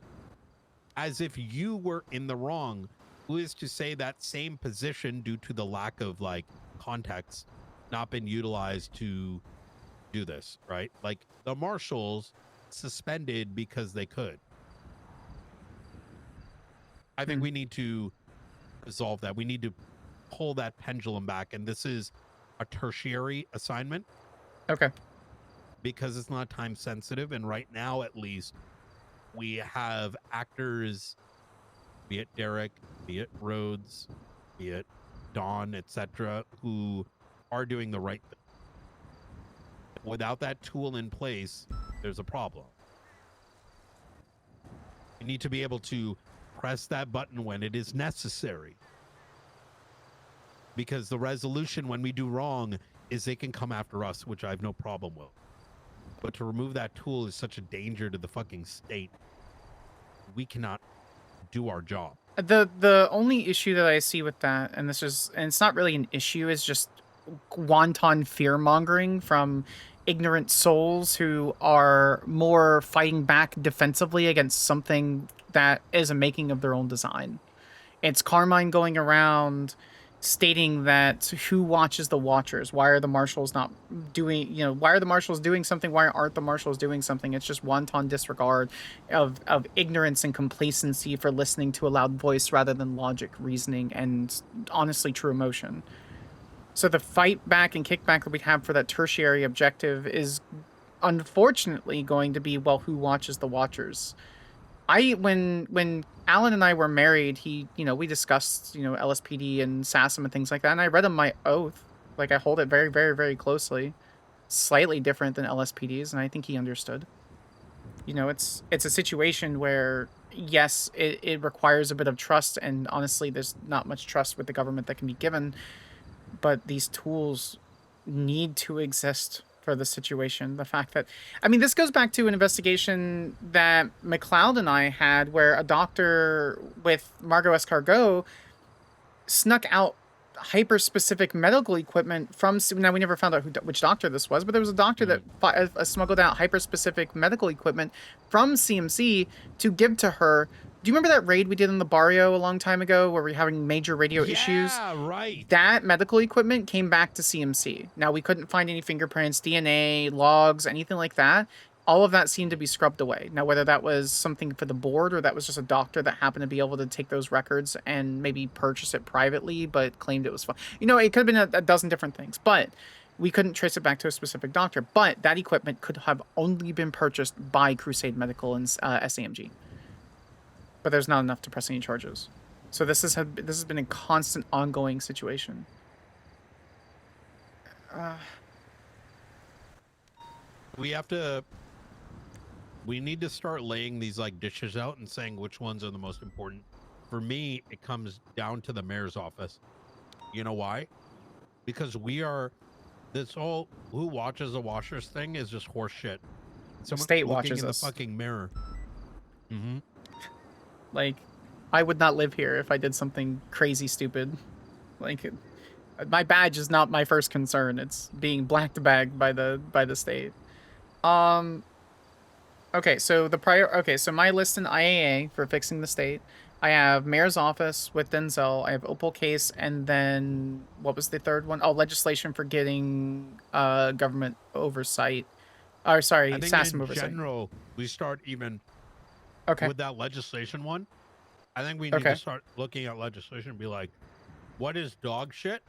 as if you were in the wrong. Who is to say that same position, due to the lack of like context, not been utilized to do this, right? Like the Marshals suspended because they could. I think we need to resolve that. We need to pull that pendulum back, and this is a tertiary assignment. Okay. Because it's not time sensitive, and right now at least we have actors, be it Derek, be it Rhodes, be it Dawn, etc., who are doing the right thing. Without that tool in place, there's a problem. You need to be able to press that button when it is necessary. Because the resolution when we do wrong is they can come after us, which I have no problem with. But to remove that tool is such a danger to the fucking state. We cannot do our job. The only issue that I see with that, and it's not really an issue, is just wanton fear mongering from ignorant souls who are more fighting back defensively against something that is a making of their own design. It's Carmine going around stating that who watches the watchers? Why are the Marshals not doing, why are the Marshals doing something? Why aren't the Marshals doing something? It's just wanton disregard of ignorance and complacency for listening to a loud voice rather than logic, reasoning, and honestly true emotion. So the fight back and kickback that we have for that tertiary objective is unfortunately going to be, well, who watches the watchers? When Alan and I were married, we discussed, LSPD and SASM and things like that, and I read him my oath. Like, I hold it very, very, very closely. Slightly different than LSPD's, and I think he understood. It's a situation where, yes, it requires a bit of trust, and honestly, there's not much trust with the government that can be given, but these tools need to exist for the situation. The fact that, this goes back to an investigation that McLeod and I had where a doctor with Margot Escargot snuck out hyper-specific medical equipment from, now we never found out which doctor this was, but there was a doctor that smuggled out hyper-specific medical equipment from CMC to give to her. Do you remember that raid we did in the barrio a long time ago where we were having major radio issues? Yeah, right. That medical equipment came back to CMC. Now, we couldn't find any fingerprints, DNA, logs, anything like that. All of that seemed to be scrubbed away. Now, whether that was something for the board or that was just a doctor that happened to be able to take those records and maybe purchase it privately but claimed it was fine. It could have been a dozen different things. But we couldn't trace it back to a specific doctor. But that equipment could have only been purchased by Crusade Medical and SAMG. But there's not enough to press any charges. So this has been a constant, ongoing situation. We need to start laying these dishes out and saying which ones are the most important. For me, it comes down to the mayor's office. You know why? Because this whole who watches the washers thing is just horse shit. Someone state looking watches in us. The fucking mirror. Mm-hmm. Like, I would not live here if I did something crazy stupid. Like, my badge is not my first concern. It's being black bagged by the state. Okay, so so my list in IAA for fixing the state, I have Mayor's Office with Denzel, I have Opal Case, and then, what was the third one? Oh, legislation for getting government oversight. Or, sorry, SASM oversight. In general, we start even with that legislation one. I think we need to start looking at legislation and be like, what is dog shit?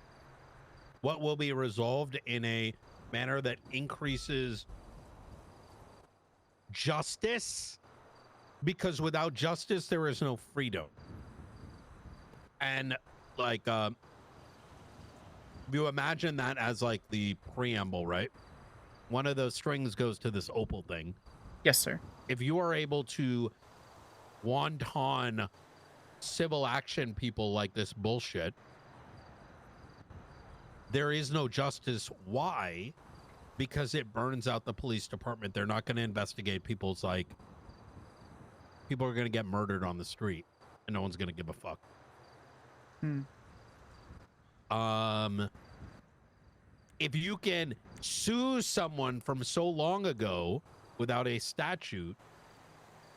What will be resolved in a manner that increases justice? Because without justice, there is no freedom. And if you imagine that as the preamble, right? One of those strings goes to this Opal thing. Yes, sir. If you are able to wanton civil action people like this bullshit, there is no justice. Why? Because it burns out the police department. They're not going to investigate people's people are going to get murdered on the street and no one's going to give a fuck. If you can sue someone from so long ago without a statute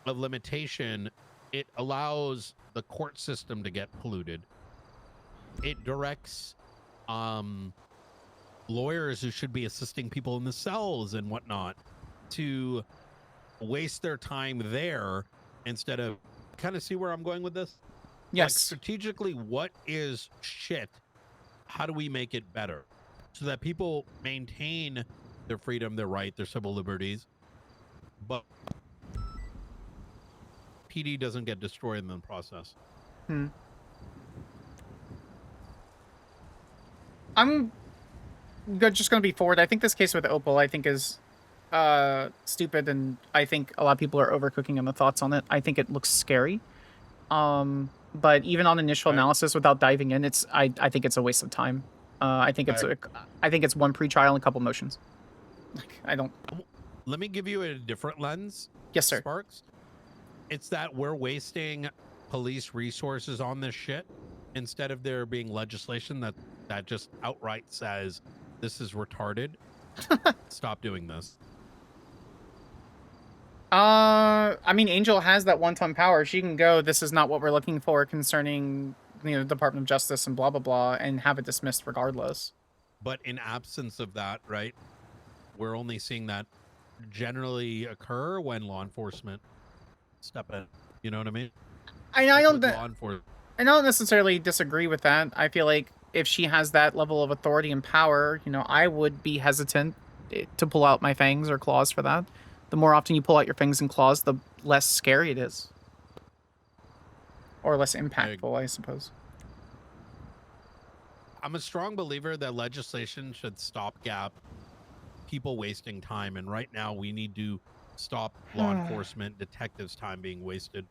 of limitation, it allows the court system to get polluted. It directs lawyers who should be assisting people in the cells and whatnot to waste their time there instead of kind of see where I'm going with this? Yes. Strategically, what is shit? How do we make it better so that people maintain their freedom, their right, their civil liberties, but PD doesn't get destroyed in the process? I'm just going to be forward. I think this case with Opal, I think, is stupid, and I think a lot of people are overcooking on the thoughts on it. I think it looks scary. But even on initial analysis, without diving in, I think it's a waste of time. I think it's one pre-trial and a couple motions. I don't. let me give you a different lens. Yes, sir. Sparks. It's that we're wasting police resources on this shit instead of there being legislation that just outright says this is retarded. Stop doing this. I mean, Angel has that one-time power. She can go, this is not what we're looking for concerning, Department of Justice and blah, blah, blah, and have it dismissed regardless. But in absence of that, right, we're only seeing that generally occur when law enforcement step in. You know what I mean? I don't necessarily disagree with that. I feel like if she has that level of authority and power, I would be hesitant to pull out my fangs or claws for that. The more often you pull out your fangs and claws, the less scary it is. Or less impactful, I suppose. I'm a strong believer that legislation should stopgap people wasting time. And right now we need to stop law enforcement detectives' time being wasted.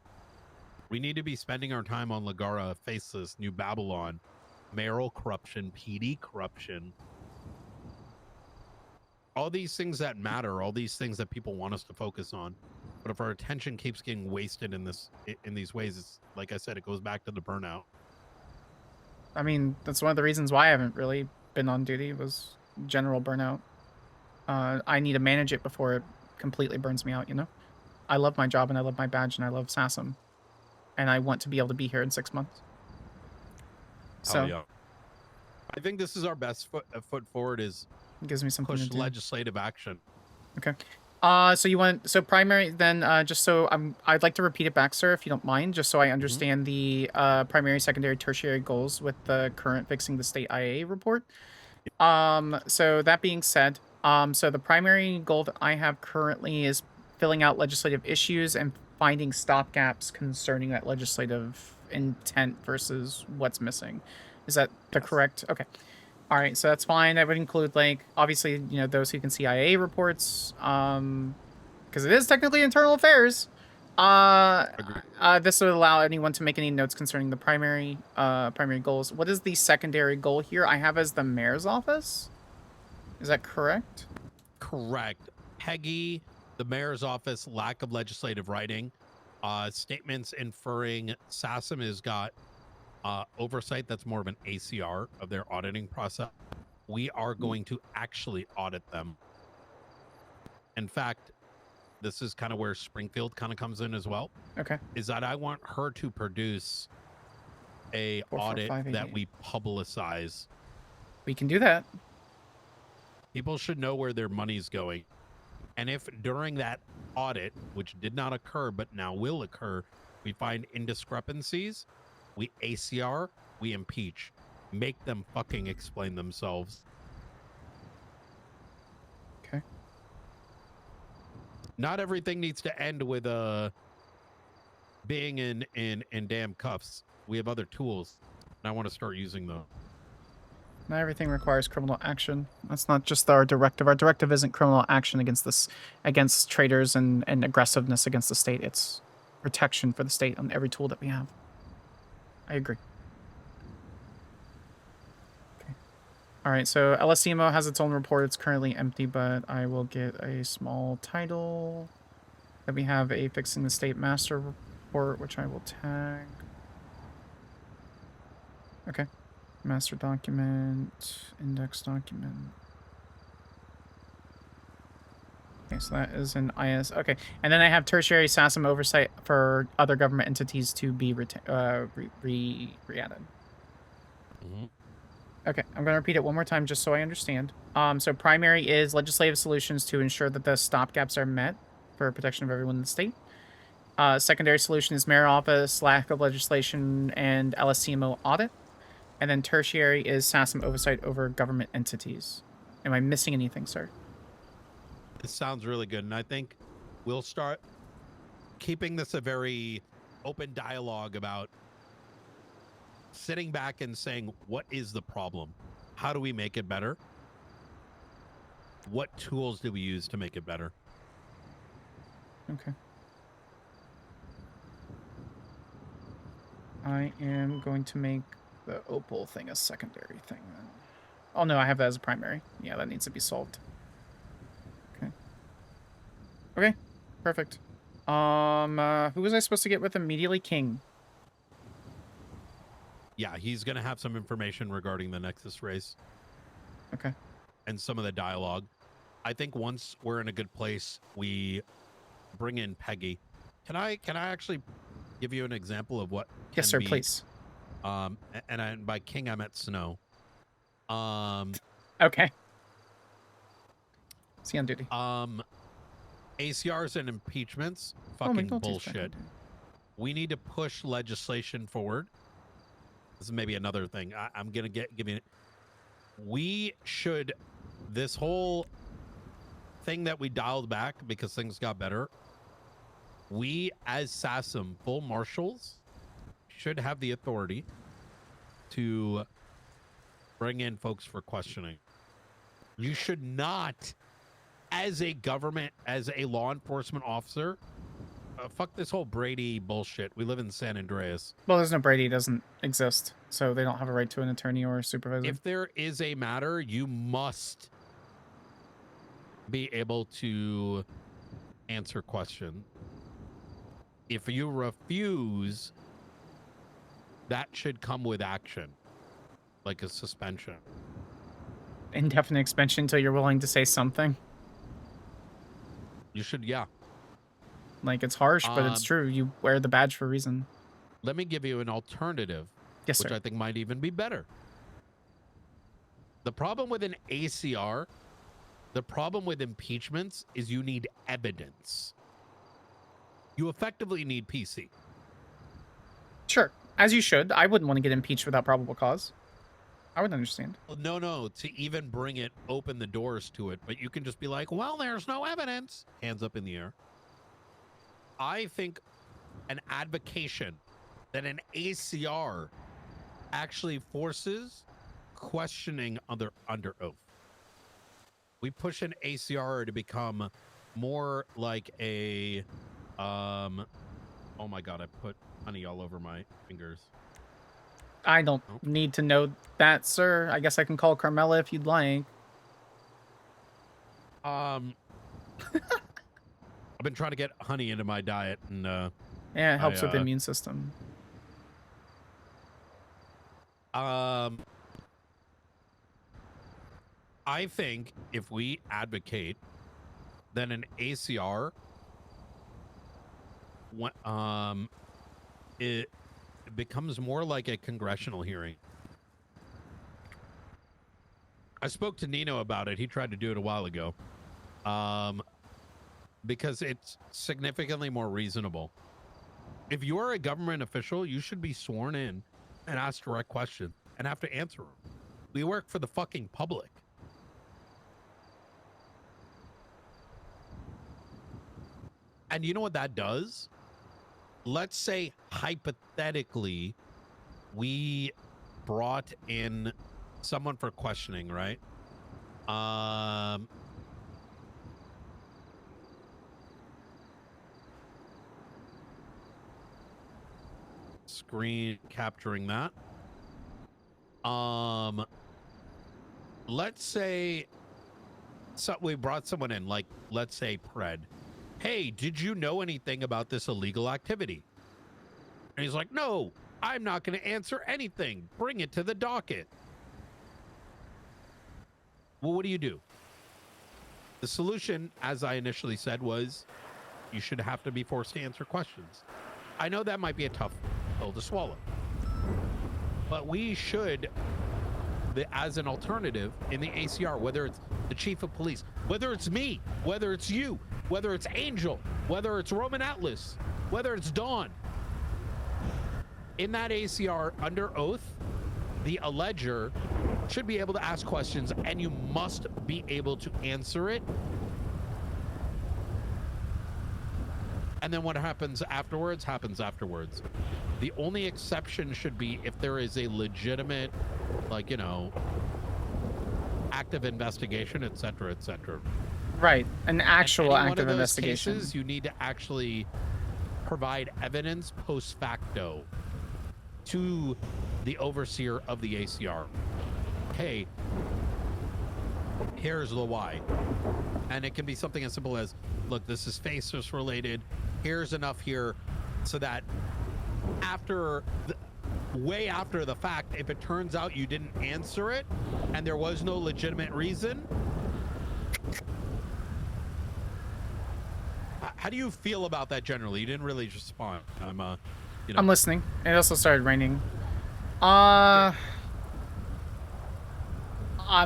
We need to be spending our time on Ligara, Faceless, New Babylon, mayoral corruption, PD corruption. All these things that matter, all these things that people want us to focus on. But if our attention keeps getting wasted in these ways, it's like I said, it goes back to the burnout. I mean, that's one of the reasons why I haven't really been on duty was general burnout. I need to manage it before it completely burns me out, I love my job and I love my badge and I love SASM. And I want to be able to be here in 6 months. So yeah. I think this is our best foot forward is it gives me something push to do. Legislative action. Okay. So primary then, just so I'd like to repeat it back, sir, if you don't mind, just so I understand the primary, secondary, tertiary goals with the current Fixing the State IA report. So that being said, so the primary goal that I have currently is filling out legislative issues and finding stopgaps concerning that legislative intent versus what's missing. Is that the correct? Okay. All right, so that's fine. That would include, obviously, those who can see IA reports, because it is technically internal affairs. This would allow anyone to make any notes concerning the primary goals. What is the secondary goal here? I have as the mayor's office. Is that correct? Correct. Peggy, the mayor's office, lack of legislative writing, statements inferring SASM has got oversight that's more of an ACR of their auditing process. We are going to actually audit them. In fact, this is kind of where Springfield kind of comes in as well. Okay. Is that I want her to produce a audit that we publicize. We can do that. People should know where their money's going. And if during that audit, which did not occur but now will occur, we find indiscrepancies, we ACR, we impeach. Make them fucking explain themselves. Okay. Not everything needs to end with being in damn cuffs. We have other tools, and I want to start using them. Not everything requires criminal action. That's not just our directive. Our directive isn't criminal action against traitors and aggressiveness against the state. It's protection for the state on every tool that we have. I agree. Okay. All right, so LSCMO has its own report. It's currently empty, but I will get a small title. Then we have a Fixing the State Master report, which I will tag. Okay. Master document, index document. Okay, so that is an IS. Okay, and then I have tertiary SASM oversight for other government entities to be re-added. Okay, I'm going to repeat it one more time just so I understand. So primary is legislative solutions to ensure that the stopgaps are met for protection of everyone in the state. Secondary solution is mayor office, lack of legislation, and LSCMO audit. And then tertiary is SASM oversight over government entities. Am I missing anything, sir? This sounds really good, and I think we'll start keeping this a very open dialogue about sitting back and saying, what is the problem? How do we make it better? What tools do we use to make it better? Okay. I am going to make the opal thing a secondary thing then. Oh no, I have that as a primary. Yeah, that needs to be solved. Okay. perfect. Who was I supposed to get with immediately? King. Yeah, he's going to have some information regarding the Nexus race. Okay. And some of the dialogue. I think once we're in a good place, we bring in Peggy. Can I actually give you an example of what Yes, can sir, be, please. and by King I meant Snow. Okay. Is he on duty? ACRs and impeachments, Oh, fucking McNulty's back on bullshit. duty. We need to push legislation forward. This is maybe another thing. I'm gonna give you. We should, this whole thing that we dialed back because things got better. We, as SASM, full marshals, should have the authority to bring in folks for questioning. You should not, as a government, as a law enforcement officer, fuck this whole Brady bullshit. We live in San Andreas. Well, there's no Brady. It doesn't exist. So they don't have a right to an attorney or a supervisor. If there is a matter, you must be able to answer questions. If you refuse, that should come with action, like a suspension. Indefinite extension until you're willing to say something. You should, yeah. Like, it's harsh, but it's true. You wear the badge for a reason. Let me give you an alternative, Yes, which sir. I think might even be better. The problem with an ACR, the problem with impeachments is you need evidence. You effectively need PC. Sure. As you should. I wouldn't want to get impeached without probable cause. I would understand. No, to even bring it, open the doors to it. But you can just be like, well, there's no evidence. Hands up in the air. I think an advocation that an ACR actually forces questioning under oath. We push an ACR to become more like a, oh my God, I put honey all over my fingers. I don't need to know that, sir. I guess I can call Carmela if you'd like. I've been trying to get honey into my diet, and Yeah, it helps with the immune system. I think if we advocate, then an ACR, it becomes more like a congressional hearing. I spoke to Nino about it. He tried to do it a while ago. Because it's significantly more reasonable. If you're a government official, you should be sworn in and asked direct questions and have to answer them. We work for the fucking public. And you know what that does? Let's say, hypothetically, we brought in someone for questioning, right? Screen capturing that. Let's say we brought someone in, like, let's say Pred. Hey, did you know anything about this illegal activity? And he's like, no, I'm not going to answer anything. Bring it to the docket. Well, what do? The solution, as I initially said, was you should have to be forced to answer questions. I know that might be a tough pill to swallow, but we should, as an alternative in the ACR, whether it's the chief of police, whether it's me, whether it's you, whether it's Angel, whether it's Roman Atlas, whether it's Dawn, in that ACR under oath, the alleger should be able to ask questions, and you must be able to answer it. And then what happens afterwards happens afterwards. The only exception should be if there is a legitimate, like, you know, active investigation, etc., etc. Right, an actual and active investigation. Cases, you need to actually provide evidence post facto to the overseer of the ACR. Hey, here's the why. And it can be something as simple as, look, this is faceless related. Here's enough here so that way after the fact, if it turns out you didn't answer it and there was no legitimate reason. How do you feel about that generally? You didn't really respond. I'm listening. It also started raining. I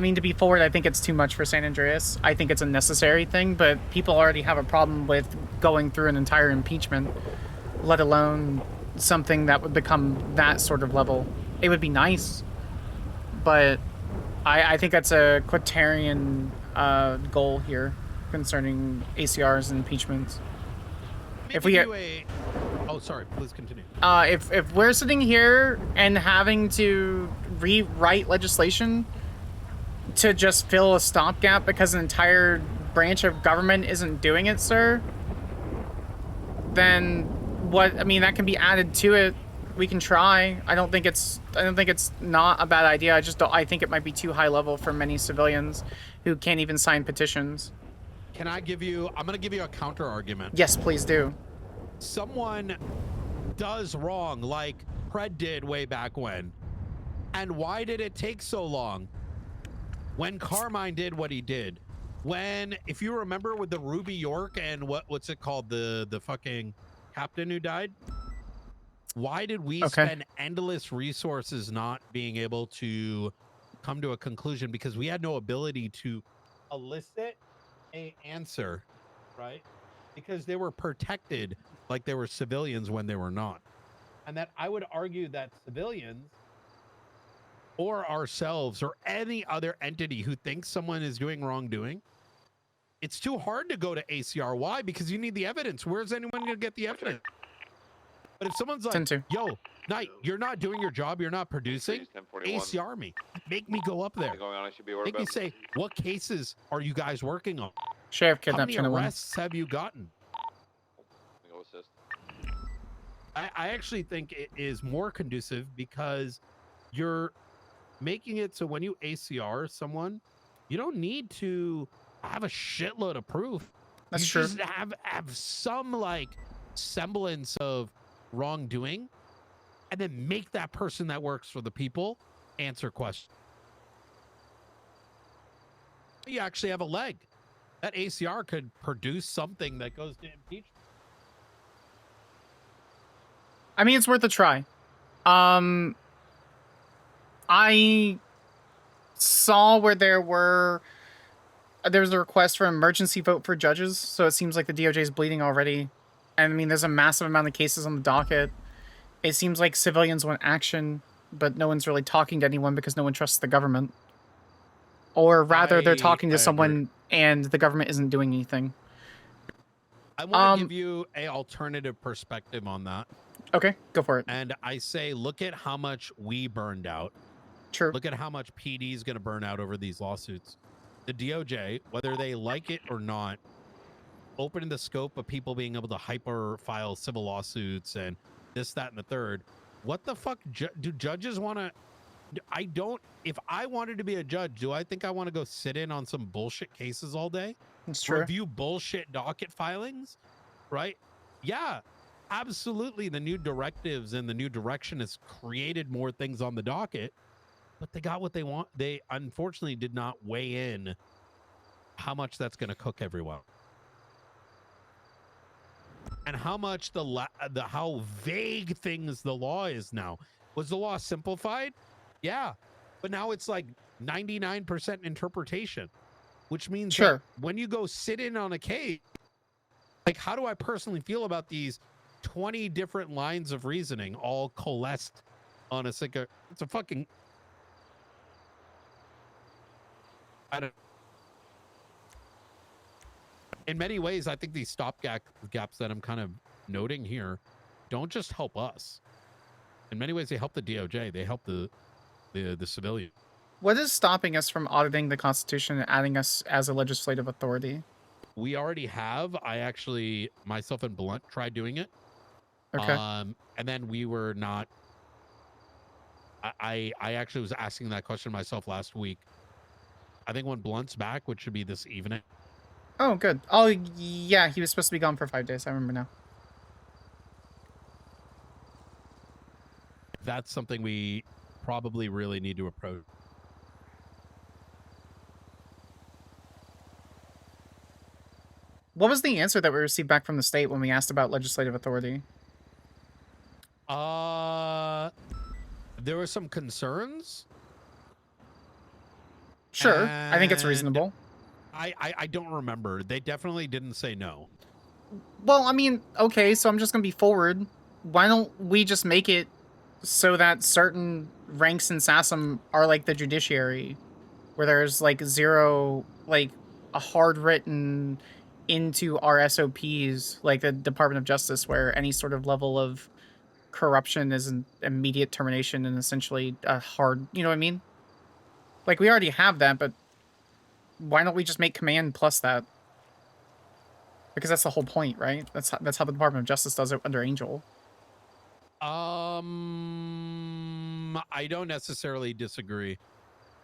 mean, to be forward, I think it's too much for San Andreas. I think it's a necessary thing, but people already have a problem with going through an entire impeachment, let alone something that would become that sort of level. It would be nice, but I think that's a quaternarian goal here concerning ACRs and impeachments. If we oh, sorry, please continue. If we're sitting here and having to rewrite legislation to just fill a stopgap because an entire branch of government isn't doing it, sir, then what? I mean, that can be added to it. We can try. I don't think it's not a bad idea. I think it might be too high level for many civilians who can't even sign petitions. I'm going to give you a counter argument. Yes, please do. Someone does wrong like Pred did way back when. And why did it take so long? When Carmine did what he did. When, if you remember with the Ruby York and what's it called? The fucking captain who died? Why did we spend endless resources not being able to come to a conclusion? Because we had no ability to elicit an answer, right? Because they were protected like they were civilians when they were not. And that I would argue that civilians or ourselves or any other entity who thinks someone is doing wrongdoing, it's too hard to go to ACR. Why? Because you need the evidence. Where's anyone going to get the evidence? But if someone's like, yo, Knight, you're not doing your job, you're not producing, ACR me. Make me go up there. Make me say, what cases are you guys working on? Sheriff How kidnapped many arrests have you gotten? I actually think it is more conducive because you're making it so when you ACR someone, you don't need to have a shitload of proof. That's true. Just have some like semblance of wrongdoing and then make that person that works for the people answer questions. You actually have a leg. That ACR could produce something that goes to impeachment. I mean, it's worth a try. I saw where there was a request for an emergency vote for judges, so it seems like the DOJ is bleeding already. And I mean, there's a massive amount of cases on the docket. It seems like civilians want action, but no one's really talking to anyone because no one trusts the government. Or rather, they're talking to someone and the government isn't doing anything. I want to give you an alternative perspective on that. Okay, go for it. And I say, look at how much we burned out. True. Look at how much PD is going to burn out over these lawsuits. The DOJ, whether they like it or not, opening the scope of people being able to hyper file civil lawsuits and this, that, and the third. What the fuck do judges want to? If I wanted to be a judge, do I think I want to go sit in on some bullshit cases all day? That's true. Review bullshit docket filings, right? Yeah, absolutely. The new directives and the new direction has created more things on the docket, but they got what they want. They unfortunately did not weigh in how much that's going to cook everyone. And how much how vague things the law is now. Was the law simplified? Yeah, but now it's like 99% interpretation, which means that when you go sit in on a case, like how do I personally feel about these 20 different lines of reasoning all coalesced on a single? It's a fucking. I don't. In many ways, I think these stopgap gaps that I'm kind of noting here don't just help us. In many ways, they help the DOJ. They help the civilian. What is stopping us from auditing the Constitution and adding us as a legislative authority? We already have. I actually, myself and Blunt tried doing it. Okay. And then we were not. I actually was asking that question myself last week. I think when Blunt's back, which should be this evening. Oh, good. Oh, yeah, he was supposed to be gone for 5 days. I remember now. That's something we probably really need to approach. What was the answer that we received back from the state when we asked about legislative authority? There were some concerns. Sure, I think it's and reasonable. I don't remember. They definitely didn't say no. Well, I mean, okay, so I'm just gonna be forward. Why don't we just make it so that certain ranks in SASM are like the judiciary, where there's like zero, like a hard written into our SOPs, like the Department of Justice, where any sort of level of corruption is an immediate termination and essentially a hard, you know what I mean? Like we already have that, but why don't we just make command plus that? Because that's the whole point, right? That's how the Department of Justice does it under Angel. I don't necessarily disagree.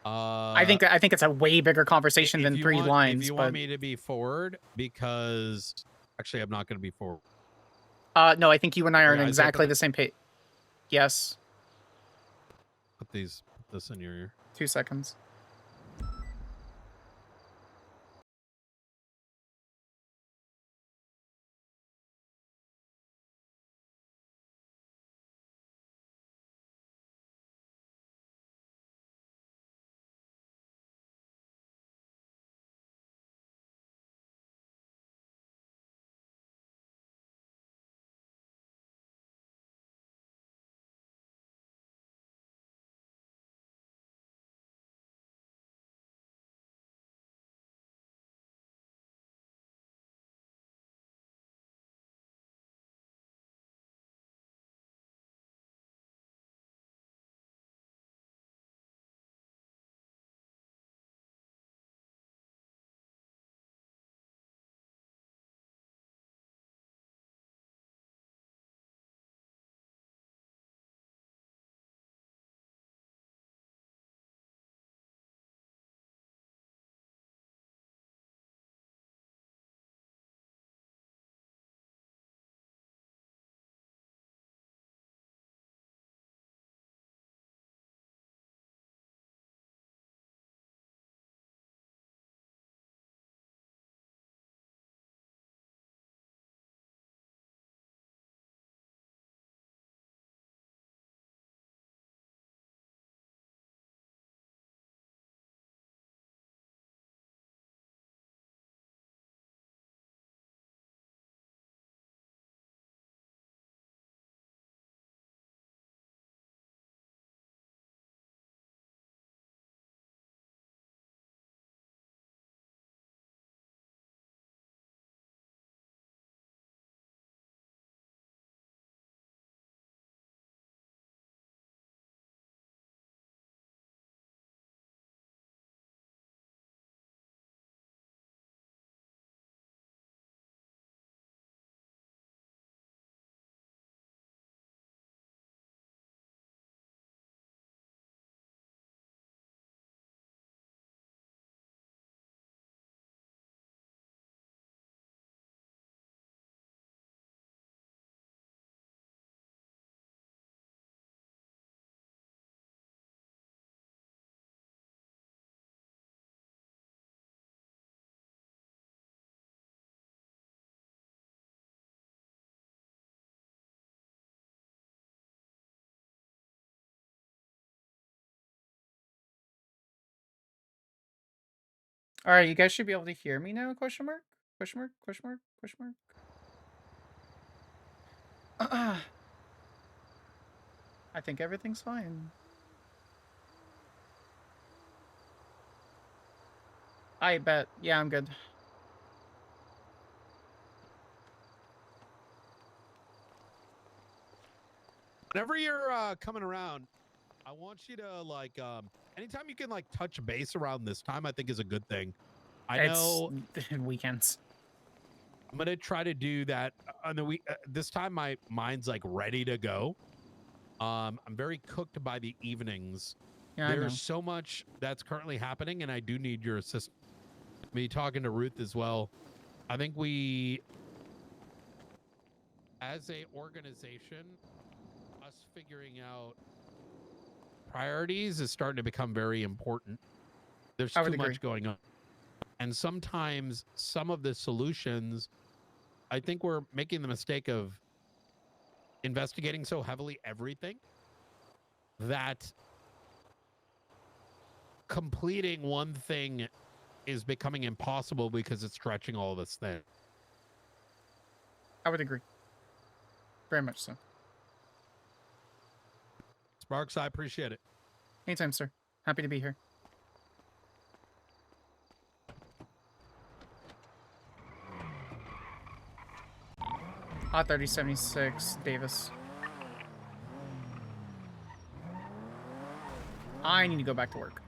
I think it's a way bigger conversation than 3 lines. If you want me to be forward, because actually I'm not going to be forward. No, I think you and I are on exactly the same page. Yes. Put this in your ear. 2 seconds. All right, you guys should be able to hear me now? Question mark? Question mark? Question mark? Question mark? I think everything's fine. I bet. Yeah, I'm good. Whenever you're coming around, I want you to like anytime you can like touch base around this time, I think is a good thing. I know weekends. I'm gonna try to do that on the week. This time, my mind's like ready to go. I'm very cooked by the evenings, Yeah, I know. There's so much that's currently happening, and I do need your assistance. Me talking to Ruth as well. I think we, as a organization, us figuring out priorities is starting to become very important. There's I would too agree. much going on. And sometimes some of the solutions, I think we're making the mistake of investigating so heavily everything that completing one thing is becoming impossible because it's stretching all this thin. I would agree. Very much so. Sparks, I appreciate it. Anytime, sir. Happy to be here. Hot 3076, Davis. I need to go back to work.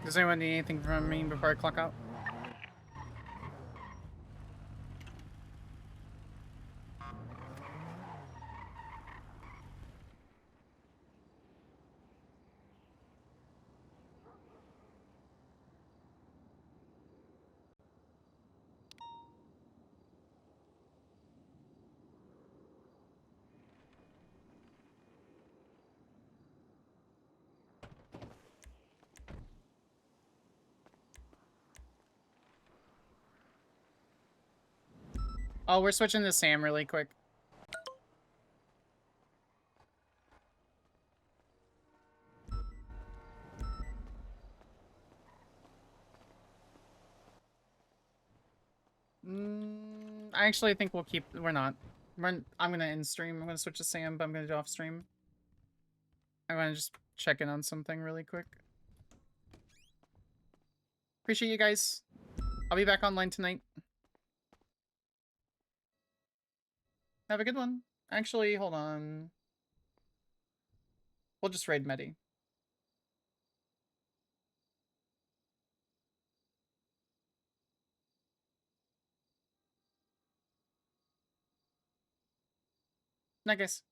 Does anyone need anything from me before I clock out? Oh, we're switching to Sam really quick. I actually think we'll keep. We're not. I'm gonna end stream. I'm gonna switch to Sam, but I'm gonna do off stream. I'm gonna just check in on something really quick. Appreciate you guys. I'll be back online tonight. Have a good one. Actually, hold on. We'll just raid Medi. Night, guys.